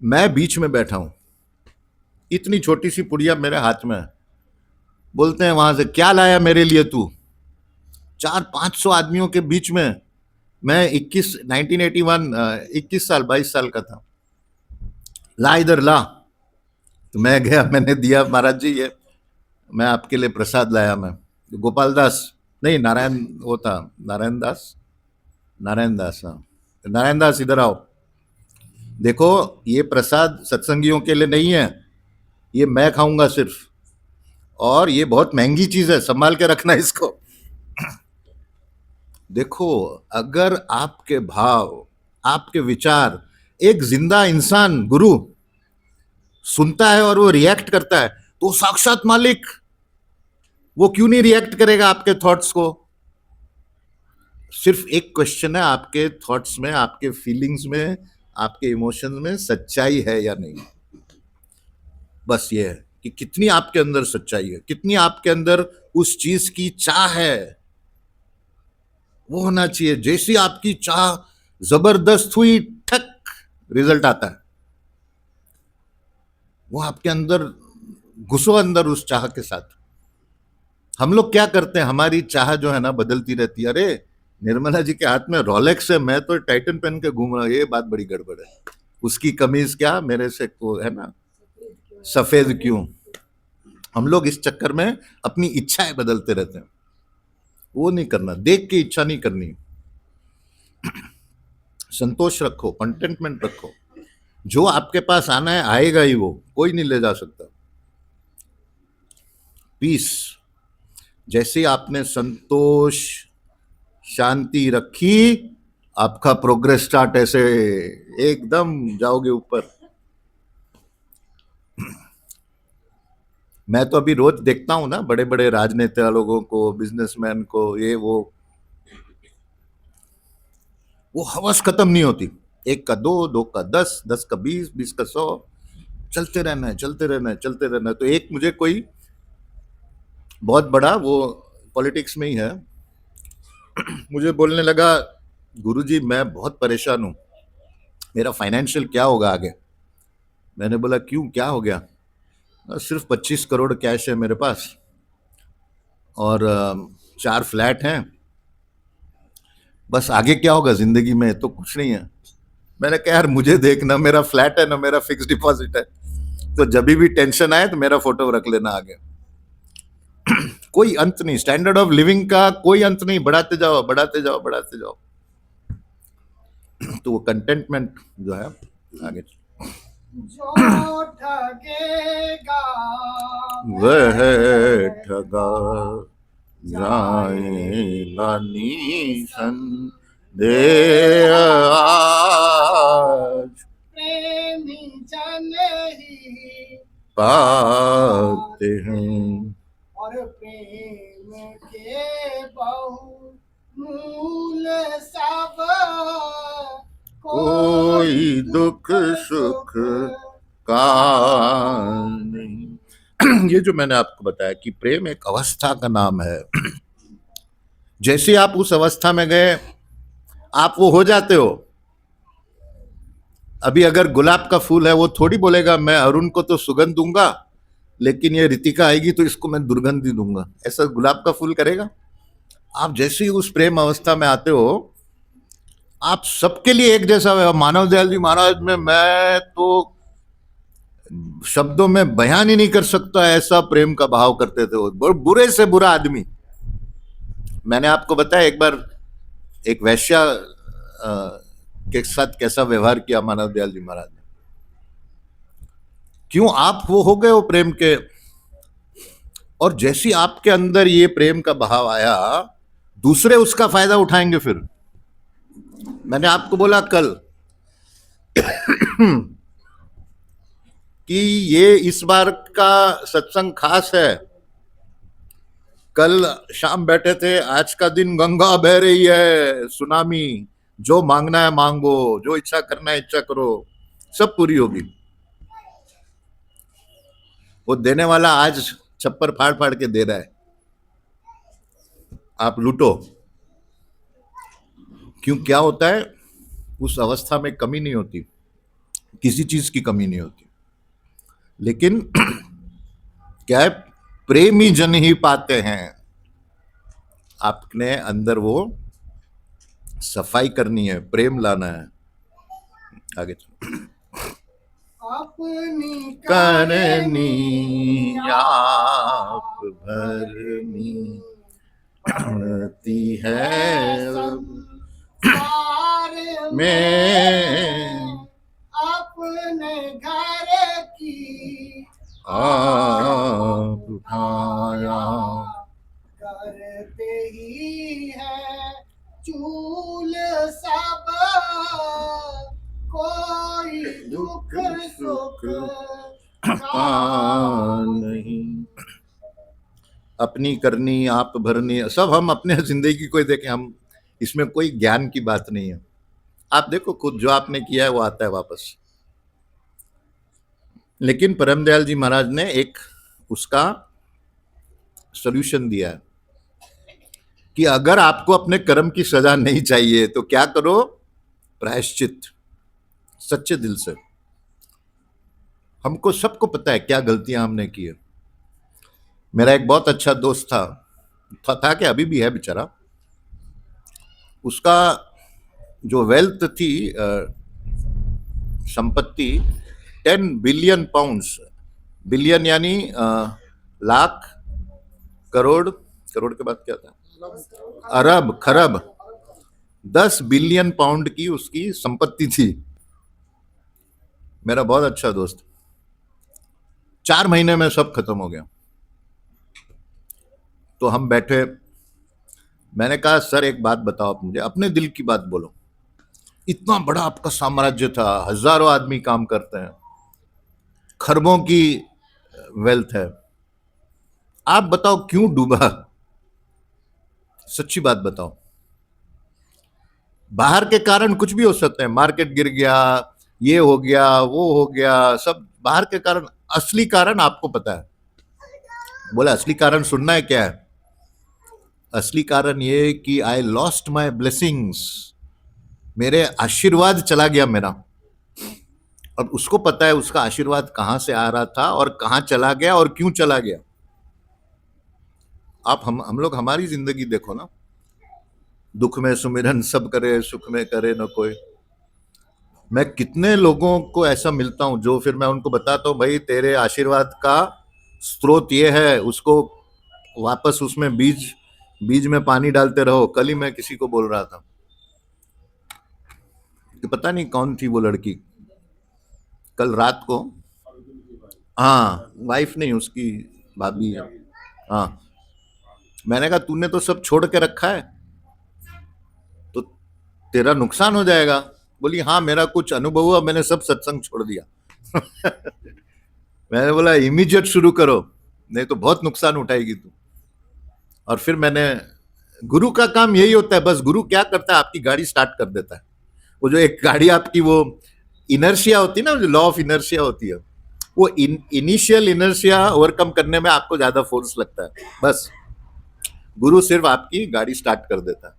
मैं बीच में बैठा हूं, इतनी छोटी सी पुड़िया मेरे हाथ में। बोलते हैं वहां से, क्या लाया मेरे लिए तू? 400-500 आदमियों के बीच में मैं 1981 21 साल 22 साल का था। ला इधर ला। तो मैं गया, मैंने दिया, महाराज जी ये मैं आपके लिए प्रसाद लाया। मैं गोपाल दास नहीं, नारायण, वो था नारायण दास, हाँ, नारायण दास इधर आओ, देखो ये प्रसाद सत्संगियों के लिए नहीं है, ये मैं खाऊंगा सिर्फ, और ये बहुत महंगी चीज है, संभाल के रखना इसको। देखो, अगर आपके भाव, आपके विचार, एक जिंदा इंसान गुरु सुनता है और वो रिएक्ट करता है, तो साक्षात मालिक, वो क्यों नहीं रिएक्ट करेगा आपके थॉट्स को? सिर्फ एक क्वेश्चन है, आपके थॉट्स में, आपके फीलिंग्स में, आपके इमोशंस में सच्चाई है या नहीं। बस ये है कि कितनी आपके अंदर सच्चाई है, कितनी आपके अंदर उस चीज की चाह है, वो होना चाहिए। जैसी आपकी चाह जबरदस्त हुई, ठक रिजल्ट आता है। वो आपके अंदर घुसो, अंदर उस चाह के साथ। हम लोग क्या करते हैं, हमारी चाह जो है ना बदलती रहती है। अरे निर्मला जी के हाथ में रोलेक्स है, मैं तो टाइटन पहन के घूम रहा हूं, ये बात बड़ी गड़बड़ है। उसकी कमीज क्या मेरे से को है ना सफेद क्यों? हम लोग इस चक्कर में अपनी इच्छाएं बदलते रहते हैं। वो नहीं करना, देख के इच्छा नहीं करनी। संतोष रखो, कंटेंटमेंट रखो, जो आपके पास आना है आएगा ही, वो कोई नहीं ले जा सकता। पीस, जैसे आपने संतोष शांति रखी, आपका प्रोग्रेस स्टार्ट, ऐसे एकदम जाओगे ऊपर। मैं तो अभी रोज देखता हूं ना बड़े बड़े राजनेता लोगों को, बिजनेसमैन को, ये वो हवस खत्म नहीं होती। 1 का 2, 2 का 10, 10 का 20, 20 का 100, चलते रहना है, चलते रहना है, चलते रहना है। तो एक मुझे कोई बहुत बड़ा, वो पॉलिटिक्स में ही है, मुझे बोलने लगा, गुरुजी मैं बहुत परेशान हूं, मेरा फाइनेंशियल क्या होगा आगे। मैंने बोला क्यों, क्या हो गया? सिर्फ 25 करोड़ कैश है मेरे पास, और 4 फ्लैट हैं, बस आगे क्या होगा जिंदगी में, तो कुछ नहीं है। मैंने कहा यार मुझे देखना, मेरा फ्लैट है ना, मेरा फिक्स डिपॉजिट है, तो जब भी टेंशन आए तो मेरा फोटो रख लेना आगे। कोई अंत नहीं, स्टैंडर्ड ऑफ लिविंग का कोई अंत नहीं, बढ़ाते जाओ, बढ़ाते जाओ, बढ़ाते जाओ। तो वो कंटेंटमेंट जो है आगे, जो ठगेगा वह ठगा जाएगा निशन दे आज, प्रेमी जन ही पाते हैं। और प्रेम के बहु मूल सब कोई दुख सुख का नहीं। ये जो मैंने आपको बताया कि प्रेम एक अवस्था का नाम है, जैसे आप उस अवस्था में गए आप वो हो जाते हो। अभी अगर गुलाब का फूल है, वो थोड़ी बोलेगा मैं अरुण को तो सुगंध दूंगा, लेकिन ये रितिका आएगी तो इसको मैं दुर्गंध दूंगा, ऐसा गुलाब का फूल करेगा? आप जैसे ही उस प्रेम अवस्था में आते हो, आप सबके लिए एक जैसा हो। मानव दयाल जी महाराज में मैं तो शब्दों में बयान ही नहीं कर सकता, ऐसा प्रेम का भाव करते थे वो, बुरे से बुरा आदमी। मैंने आपको बताया एक बार एक वैश्या के साथ कैसा व्यवहार किया मानव दयाल जी महाराज ने। क्यों? आप वो हो गए हो प्रेम के और जैसी आपके अंदर ये प्रेम का बहाव आया, दूसरे उसका फायदा उठाएंगे। फिर मैंने आपको बोला कल कि ये इस बार का सत्संग खास है। कल शाम बैठे थे, आज का दिन गंगा बह रही है, सुनामी, जो मांगना है मांगो, जो इच्छा करना है इच्छा करो, सब पूरी होगी। वो देने वाला आज छप्पर फाड़ फाड़ के दे रहा है, आप लूटो। क्यों, क्या होता है, उस अवस्था में कमी नहीं होती, किसी चीज की कमी नहीं होती, लेकिन क्या है, प्रेमी जन ही पाते हैं। आपने अंदर वो सफाई करनी है, प्रेम लाना है। आगे चलो। अपनी करनी आप भरनी करती है संसार में अपने घर की आप उठाया। करते ही है चूल सब, कोई दुख सुख का नहीं। अपनी करनी आप भरनी, सब हम अपने जिंदगी को देखें, हम इसमें कोई ज्ञान की बात नहीं है। आप देखो खुद जो आपने किया है वो आता है वापस। लेकिन परमदयाल जी महाराज ने एक उसका सॉल्यूशन दिया है कि अगर आपको अपने कर्म की सजा नहीं चाहिए तो क्या करो, प्रायश्चित, सच्चे दिल से। हमको सबको पता है क्या गलतियां हमने की है। मेरा एक बहुत अच्छा दोस्त था कि अभी भी है बेचारा, उसका जो वेल्थ थी, संपत्ति 10 बिलियन पाउंड्स, बिलियन यानी लाख, करोड़, करोड़ के बाद क्या था, अरब, खरब, 10 बिलियन पाउंड की उसकी संपत्ति थी। मेरा बहुत अच्छा दोस्त, 4 महीने में सब खत्म हो गया। तो हम बैठे, मैंने कहा सर एक बात बताओ आप मुझे, अपने दिल की बात बोलो। इतना बड़ा आपका साम्राज्य था, हजारों आदमी काम करते हैं, खरबों की वेल्थ है, आप बताओ क्यों डूबा? सच्ची बात बताओ। बाहर के कारण कुछ भी हो सकते हैं, मार्केट गिर गया, ये हो गया, वो हो गया, सब बाहर के कारण। असली कारण आपको पता है। बोला असली कारण सुनना है, क्या है असली कारण? ये कि आई लॉस्ट माई ब्लेसिंग्स, मेरे आशीर्वाद चला गया मेरा। अब उसको पता है उसका आशीर्वाद कहां से आ रहा था और कहां चला गया और क्यों चला गया। आप हम लोग हमारी जिंदगी देखो ना, दुख में सुमिरन सब करे, सुख में करे न कोई। मैं कितने लोगों को ऐसा मिलता हूं जो फिर मैं उनको बताता हूं, भाई तेरे आशीर्वाद का स्रोत ये है, उसको वापस उसमें बीज में पानी डालते रहो। कल ही मैं किसी को बोल रहा था कि पता नहीं कौन थी वो लड़की, कल रात को, हाँ वाइफ नहीं, उसकी भाभी है, हाँ। मैंने कहा तूने तो सब छोड़ के रखा है, तो तेरा नुकसान हो जाएगा। बोली हाँ मेरा कुछ अनुभव हुआ, मैंने सब सत्संग छोड़ दिया। मैंने बोला इमीडिएट शुरू करो, नहीं तो बहुत नुकसान उठाएगी तू। और फिर मैंने, गुरु का काम यही होता है, बस गुरु क्या करता है, आपकी गाड़ी स्टार्ट कर देता है। वो जो एक गाड़ी आपकी वो इनर्शिया होती है ना, जो लॉ ऑफ इनर्शिया होती है, वो इनिशियल इनर्शिया ओवरकम करने में आपको ज्यादा फोर्स लगता है। बस गुरु सिर्फ आपकी गाड़ी स्टार्ट कर देता है,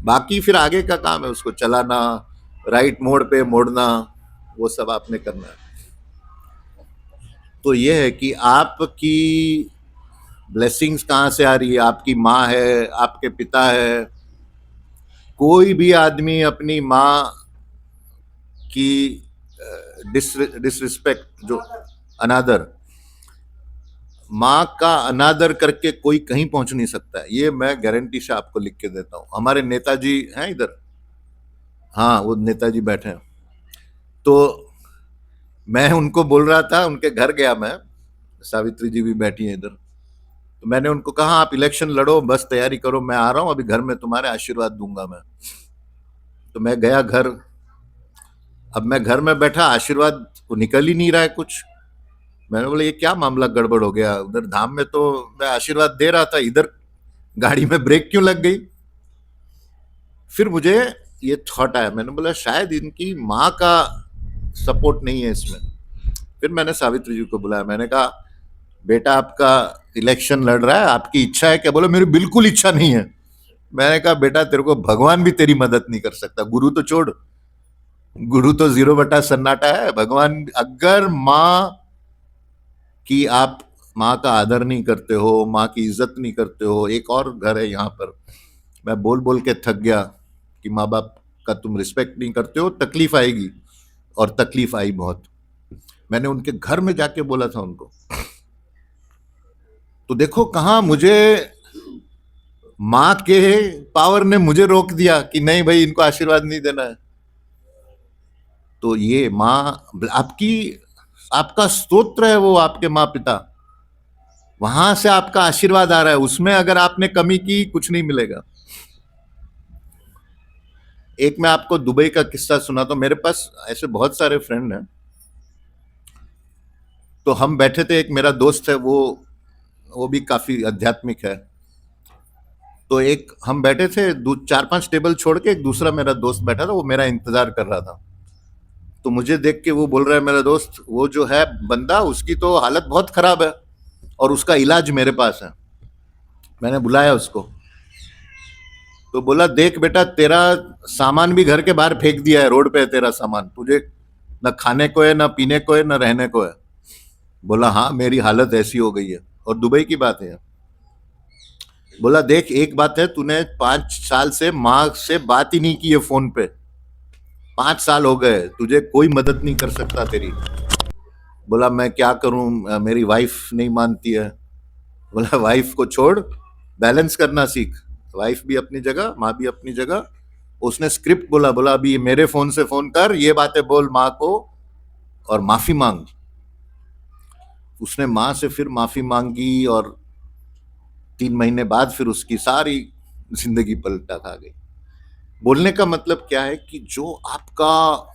बाकी फिर आगे का काम है उसको चलाना, राइट मोड़ पे मोड़ना, वो सब आपने करना है। तो ये है कि आपकी ब्लेसिंग्स कहाँ से आ रही है? आपकी माँ है, आपके पिता है। कोई भी आदमी अपनी माँ की डिसरिस्पेक्ट, जो अनादर, माँ का अनादर करके कोई कहीं पहुंच नहीं सकता है। ये मैं गारंटी से आपको लिख के देता हूं। हमारे नेताजी हैं इधर, हाँ वो नेताजी बैठे हैं, तो मैं उनको बोल रहा था, उनके घर गया मैं, सावित्री जी भी बैठी हैं इधर, तो मैंने उनको कहा आप इलेक्शन लड़ो, बस तैयारी करो, मैं आ रहा हूं, अभी घर में तुम्हारे आशीर्वाद दूंगा मैं। तो मैं गया घर। अब मैं घर में बैठा, आशीर्वाद वो निकल ही नहीं रहा है कुछ। मैंने बोला ये क्या मामला गड़बड़ हो गया, उधर धाम में तो मैं आशीर्वाद दे रहा था, इधर गाड़ी में ब्रेक क्यों लग गई। फिर मुझे ये थॉट आया, मैंने बोला शायद इनकी माँ का सपोर्ट नहीं है इसमें। फिर मैंने सावित्री जी को बुलाया, मैंने कहा बेटा आपका इलेक्शन लड़ रहा है, आपकी इच्छा है क्या? बोला मेरी बिल्कुल इच्छा नहीं है। मैंने कहा बेटा तेरे को भगवान भी तेरी मदद नहीं कर सकता, गुरु तो छोड़, गुरु तो 0/सन्नाटा है। भगवान, अगर माँ की आप माँ का आदर नहीं करते हो, माँ की इज्जत नहीं करते हो, एक और घर है यहाँ पर, मैं बोल बोल के थक गया कि माँ बाप का तुम रिस्पेक्ट नहीं करते हो, तकलीफ आएगी। और तकलीफ आई बहुत। मैंने उनके घर में जाके बोला था उनको। तो देखो कहाँ मुझे माँ के पावर ने मुझे रोक दिया कि नहीं भाई इनको आशीर्वाद नहीं देना है। तो ये माँ आपकी, आपका स्तोत्र है वो, आपके माँ पिता, वहां से आपका आशीर्वाद आ रहा है, उसमें अगर आपने कमी की कुछ नहीं मिलेगा। एक मैं आपको दुबई का किस्सा सुनाता हूं, मेरे पास ऐसे बहुत सारे फ्रेंड हैं। तो हम बैठे थे, एक मेरा दोस्त है वो भी काफी आध्यात्मिक है। तो एक हम बैठे थे, 4-5 टेबल छोड़ के एक दूसरा मेरा दोस्त बैठा था, वो मेरा इंतजार कर रहा था। तो मुझे देख के वो बोल रहा है मेरा दोस्त, वो जो है बंदा उसकी तो हालत बहुत खराब है और उसका इलाज मेरे पास है। मैंने बुलाया उसको, तो बोला देख बेटा तेरा सामान भी घर के बाहर फेंक दिया है, रोड पे है तेरा सामान, तुझे न खाने को है, न पीने को है, न रहने को है। बोला हाँ मेरी हालत ऐसी हो गई है, और दुबई की बात है। बोला देख एक बात है, तूने 5 साल से माँ से बात ही नहीं की है फोन पे, 5 साल हो गए, तुझे कोई मदद नहीं कर सकता तेरी। बोला मैं क्या करूं, मेरी वाइफ नहीं मानती है। बोला वाइफ को छोड़, बैलेंस करना सीख, वाइफ भी अपनी जगह, माँ भी अपनी जगह। उसने स्क्रिप्ट बोला, बोला अभी मेरे फोन से फोन कर, ये बातें बोल माँ को और माफी मांग। उसने माँ से फिर माफी मांगी और 3 महीने बाद फिर उसकी सारी जिंदगी पलटा खा गई। बोलने का मतलब क्या है कि जो आपका,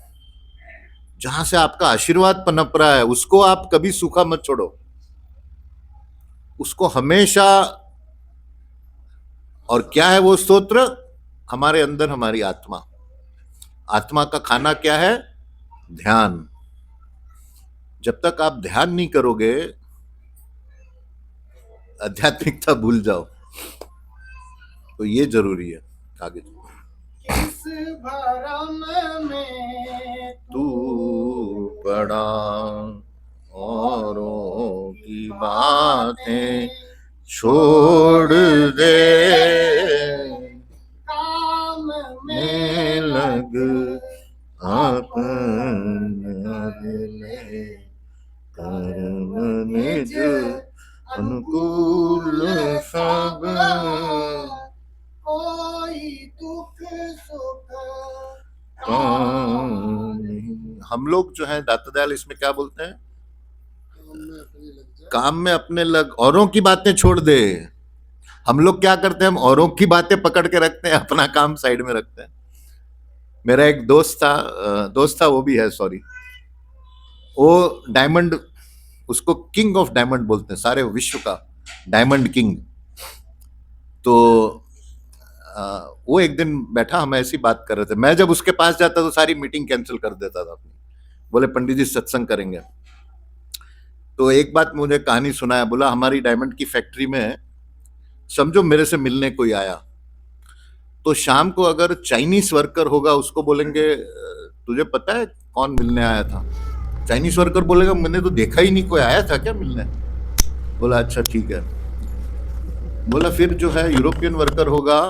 जहां से आपका आशीर्वाद पनप रहा है उसको आप कभी सूखा मत छोड़ो, उसको हमेशा। और क्या है वो स्तोत्र? हमारे अंदर हमारी आत्मा, आत्मा का खाना क्या है? ध्यान। जब तक आप ध्यान नहीं करोगे, आध्यात्मिकता भूल जाओ। तो ये जरूरी है आगे। किस भरम में तू पड़ा औरों की बातें छोड़ दे, काम में में लग अपने अपने कर्म निज अनुकूल सब। कोई दुख सुख हम लोग जो है दाता दयाल इसमें क्या बोलते हैं? काम में अपने लग, औरों की बातें छोड़ दे। हम लोग क्या करते हैं, हम औरों की बातें पकड़ के रखते हैं, अपना काम साइड में रखते हैं। मेरा एक दोस्त था, वो भी है, सॉरी, वो डायमंड, उसको किंग ऑफ डायमंड बोलते हैं, सारे विश्व का डायमंड किंग। तो वो एक दिन बैठा, हम ऐसी बात कर रहे थे, मैं जब उसके पास जाता तो सारी मीटिंग कैंसिल कर देता था अपनी। बोले पंडित जी सत्संग करेंगे। तो एक बात मुझे कहानी सुनाया, बोला हमारी डायमंड की फैक्ट्री में समझो मेरे से मिलने कोई आया, तो शाम को अगर चाइनीज वर्कर होगा उसको बोलेंगे तुझे पता है कौन मिलने आया था? चाइनीज वर्कर बोलेगा मैंने तो देखा ही नहीं, कोई आया था क्या मिलने? बोला अच्छा ठीक है। बोला फिर जो है यूरोपियन वर्कर होगा,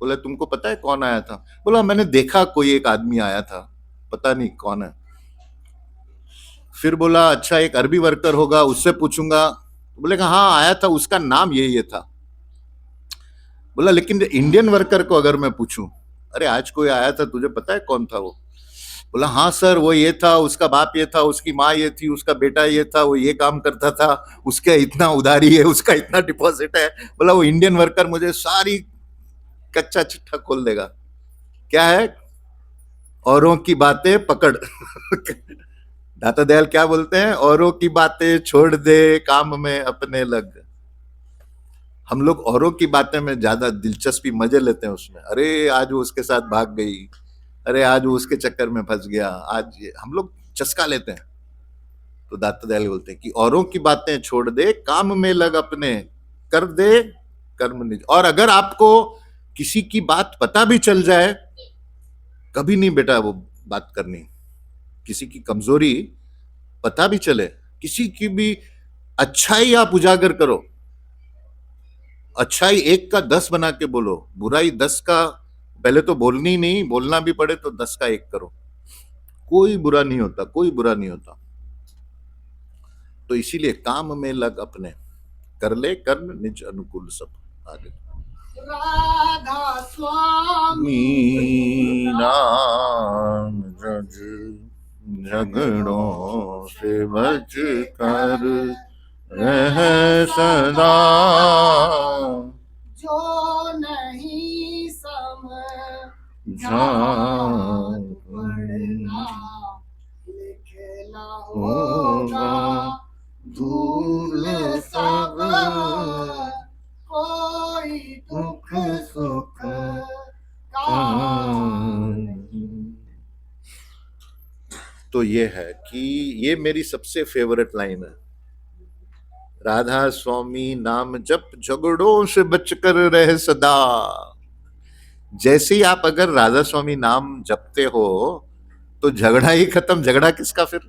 बोला तुमको पता है कौन आया था? बोला मैंने देखा कोई एक आदमी आया था, पता नहीं कौन है। फिर बोला अच्छा एक अरबी वर्कर होगा, उससे पूछूंगा। बोलेगा हाँ आया था, उसका नाम ये था। बोला लेकिन इंडियन वर्कर को अगर मैं पूछूं, अरे आज कोई आया था तुझे पता है कौन था वो? बोला हाँ सर, वो ये था, उसका बाप ये था, उसकी माँ ये थी, उसका बेटा ये था, वो ये काम करता था, उसका इतना उधारी है, उसका इतना डिपॉजिट है। बोला वो इंडियन वर्कर मुझे सारी कच्चा चिट्ठा खोल देगा। क्या है? औरों की बातें पकड़। दाता दयाल क्या बोलते हैं? औरों की बातें छोड़ दे, काम में अपने लग। हम लोग औरों की बातें में ज्यादा दिलचस्पी, मजे लेते हैं उसमें। अरे आज वो उसके साथ भाग गई, अरे आज वो उसके चक्कर में फंस गया, आज हम लोग चस्का लेते हैं। तो दाता दयाल बोलते हैं कि औरों की बातें छोड़ दे, काम में लग अपने, कर दे कर्म निज। और अगर आपको किसी की बात पता भी चल जाए, कभी नहीं बेटा वो बात करनी। किसी की कमजोरी पता भी चले, किसी की भी अच्छाई आप उजागर करो। अच्छाई 1 का 10 बना के बोलो, बुराई 10 का पहले तो बोलनी ही नहीं, बोलना भी पड़े तो 10 का 1 करो। कोई बुरा नहीं होता, कोई बुरा नहीं होता। तो इसीलिए काम में लग अपने, कर ले कर्म निज अनुकूल सब। आगे राधा स्वामी राम जज झगड़ों से बच कर रह सदा, जो नहीं समझा पढ़ना लिखना होगा धूल सब, कोई दुख सुख का। तो ये है कि ये मेरी सबसे फेवरेट लाइन है। राधा स्वामी नाम जप, झगड़ों से बचकर रह सदा। जैसे ही आप अगर राधा स्वामी नाम जपते हो तो झगड़ा ही खत्म। झगड़ा किसका फिर?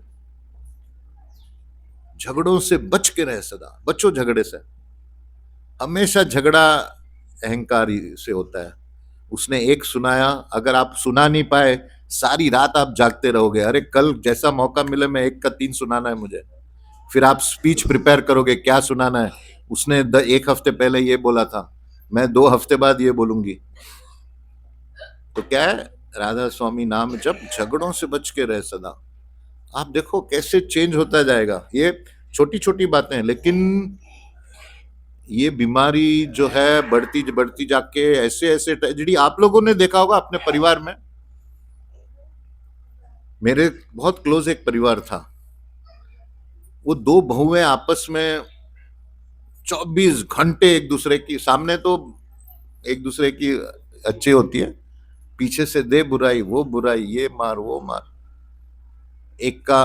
झगड़ों से बच के रह सदा, बचो झगड़े से। हमेशा झगड़ा अहंकारी से होता है। उसने एक सुनाया, अगर आप सुना नहीं पाए, सारी रात आप जागते रहोगे, अरे कल जैसा मौका मिले मैं 1 का 3 सुनाना है मुझे। फिर आप स्पीच प्रिपेयर करोगे, क्या सुनाना है। उसने 1 हफ्ते पहले ये बोला था, मैं 2 हफ्ते बाद ये बोलूंगी। तो क्या है? राधा स्वामी नाम जब, झगड़ों से बच के रह सदा। आप देखो कैसे चेंज होता जाएगा। ये छोटी छोटी बातें हैं, लेकिन ये बीमारी जो है बढ़ती बढ़ती जाके ऐसे ऐसे ट्रेजेडी आप लोगों ने देखा होगा अपने परिवार में। मेरे बहुत क्लोज एक परिवार था, वो 2 बहुएं आपस में 24 घंटे एक दूसरे की सामने तो एक दूसरे की अच्छी होती है, पीछे से दे बुराई वो बुराई, ये मार वो मार। एक का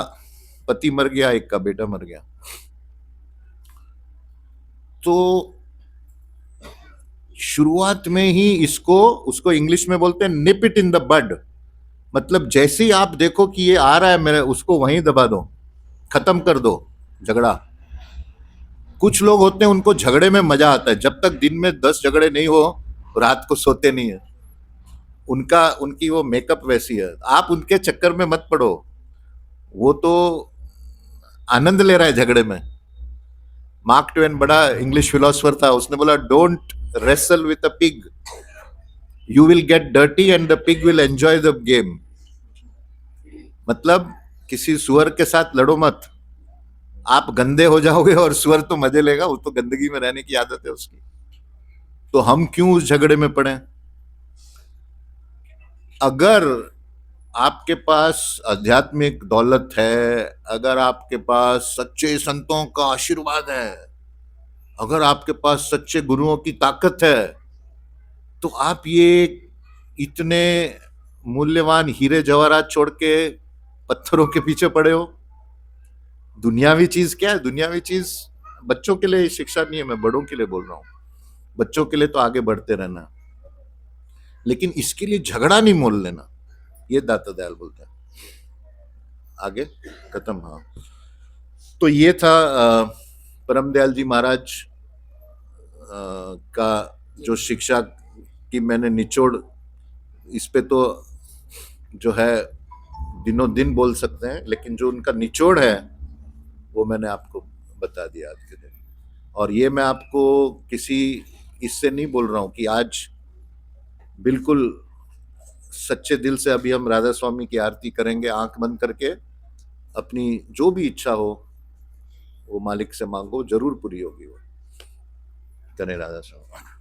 पति मर गया, एक का बेटा मर गया। तो शुरुआत में ही इसको, उसको इंग्लिश में बोलते हैं निप इट इन द बड। मतलब जैसे ही आप देखो कि ये आ रहा है मेरे, उसको वहीं दबा दो, खत्म कर दो झगड़ा। कुछ लोग होते हैं उनको झगड़े में मजा आता है, जब तक दिन में 10 झगड़े नहीं हो रात को सोते नहीं है। उनकी वो मेकअप वैसी है, आप उनके चक्कर में मत पड़ो। वो तो आनंद ले रहा है झगड़े में। मार्क ट्वेन बड़ा इंग्लिश फिलोसोफर था, उसने बोला don't wrestle with a pig, you will get dirty and the pig will enjoy the game. मतलब किसी सुअर के साथ लड़ो मत, आप गंदे हो जाओगे और सुअर तो मजे लेगा, वो तो गंदगी में रहने की आदत है उसकी। तो हम क्यों उस झगड़े में पड़े? अगर आपके पास आध्यात्मिक दौलत है, अगर आपके पास सच्चे संतों का आशीर्वाद है, अगर आपके पास सच्चे गुरुओं की ताकत है, तो आप ये इतने मूल्यवान हीरे जवाहरात छोड़ के पत्थरों के पीछे पड़े हो। दुनियावी चीज क्या है? दुनियावी चीज बच्चों के लिए शिक्षा नहीं है, मैं बड़ों के लिए बोल रहा हूं। बच्चों के लिए तो आगे बढ़ते रहना, लेकिन इसके लिए झगड़ा नहीं मोल लेना, ये दाता दयाल बोलते हैं। आगे खत्म। हाँ, तो ये था परम दयाल जी महाराज का जो शिक्षा की मैंने निचोड़, इस पे तो जो है दिनों दिन बोल सकते हैं, लेकिन जो उनका निचोड़ है वो मैंने आपको बता दिया आज के दिन। और ये मैं आपको किसी इससे नहीं बोल रहा हूँ कि आज बिल्कुल सच्चे दिल से अभी हम राधा स्वामी की आरती करेंगे, आंख बंद करके। अपनी जो भी इच्छा हो वो मालिक से मांगो, जरूर पूरी होगी वो। करें राधा स्वामी।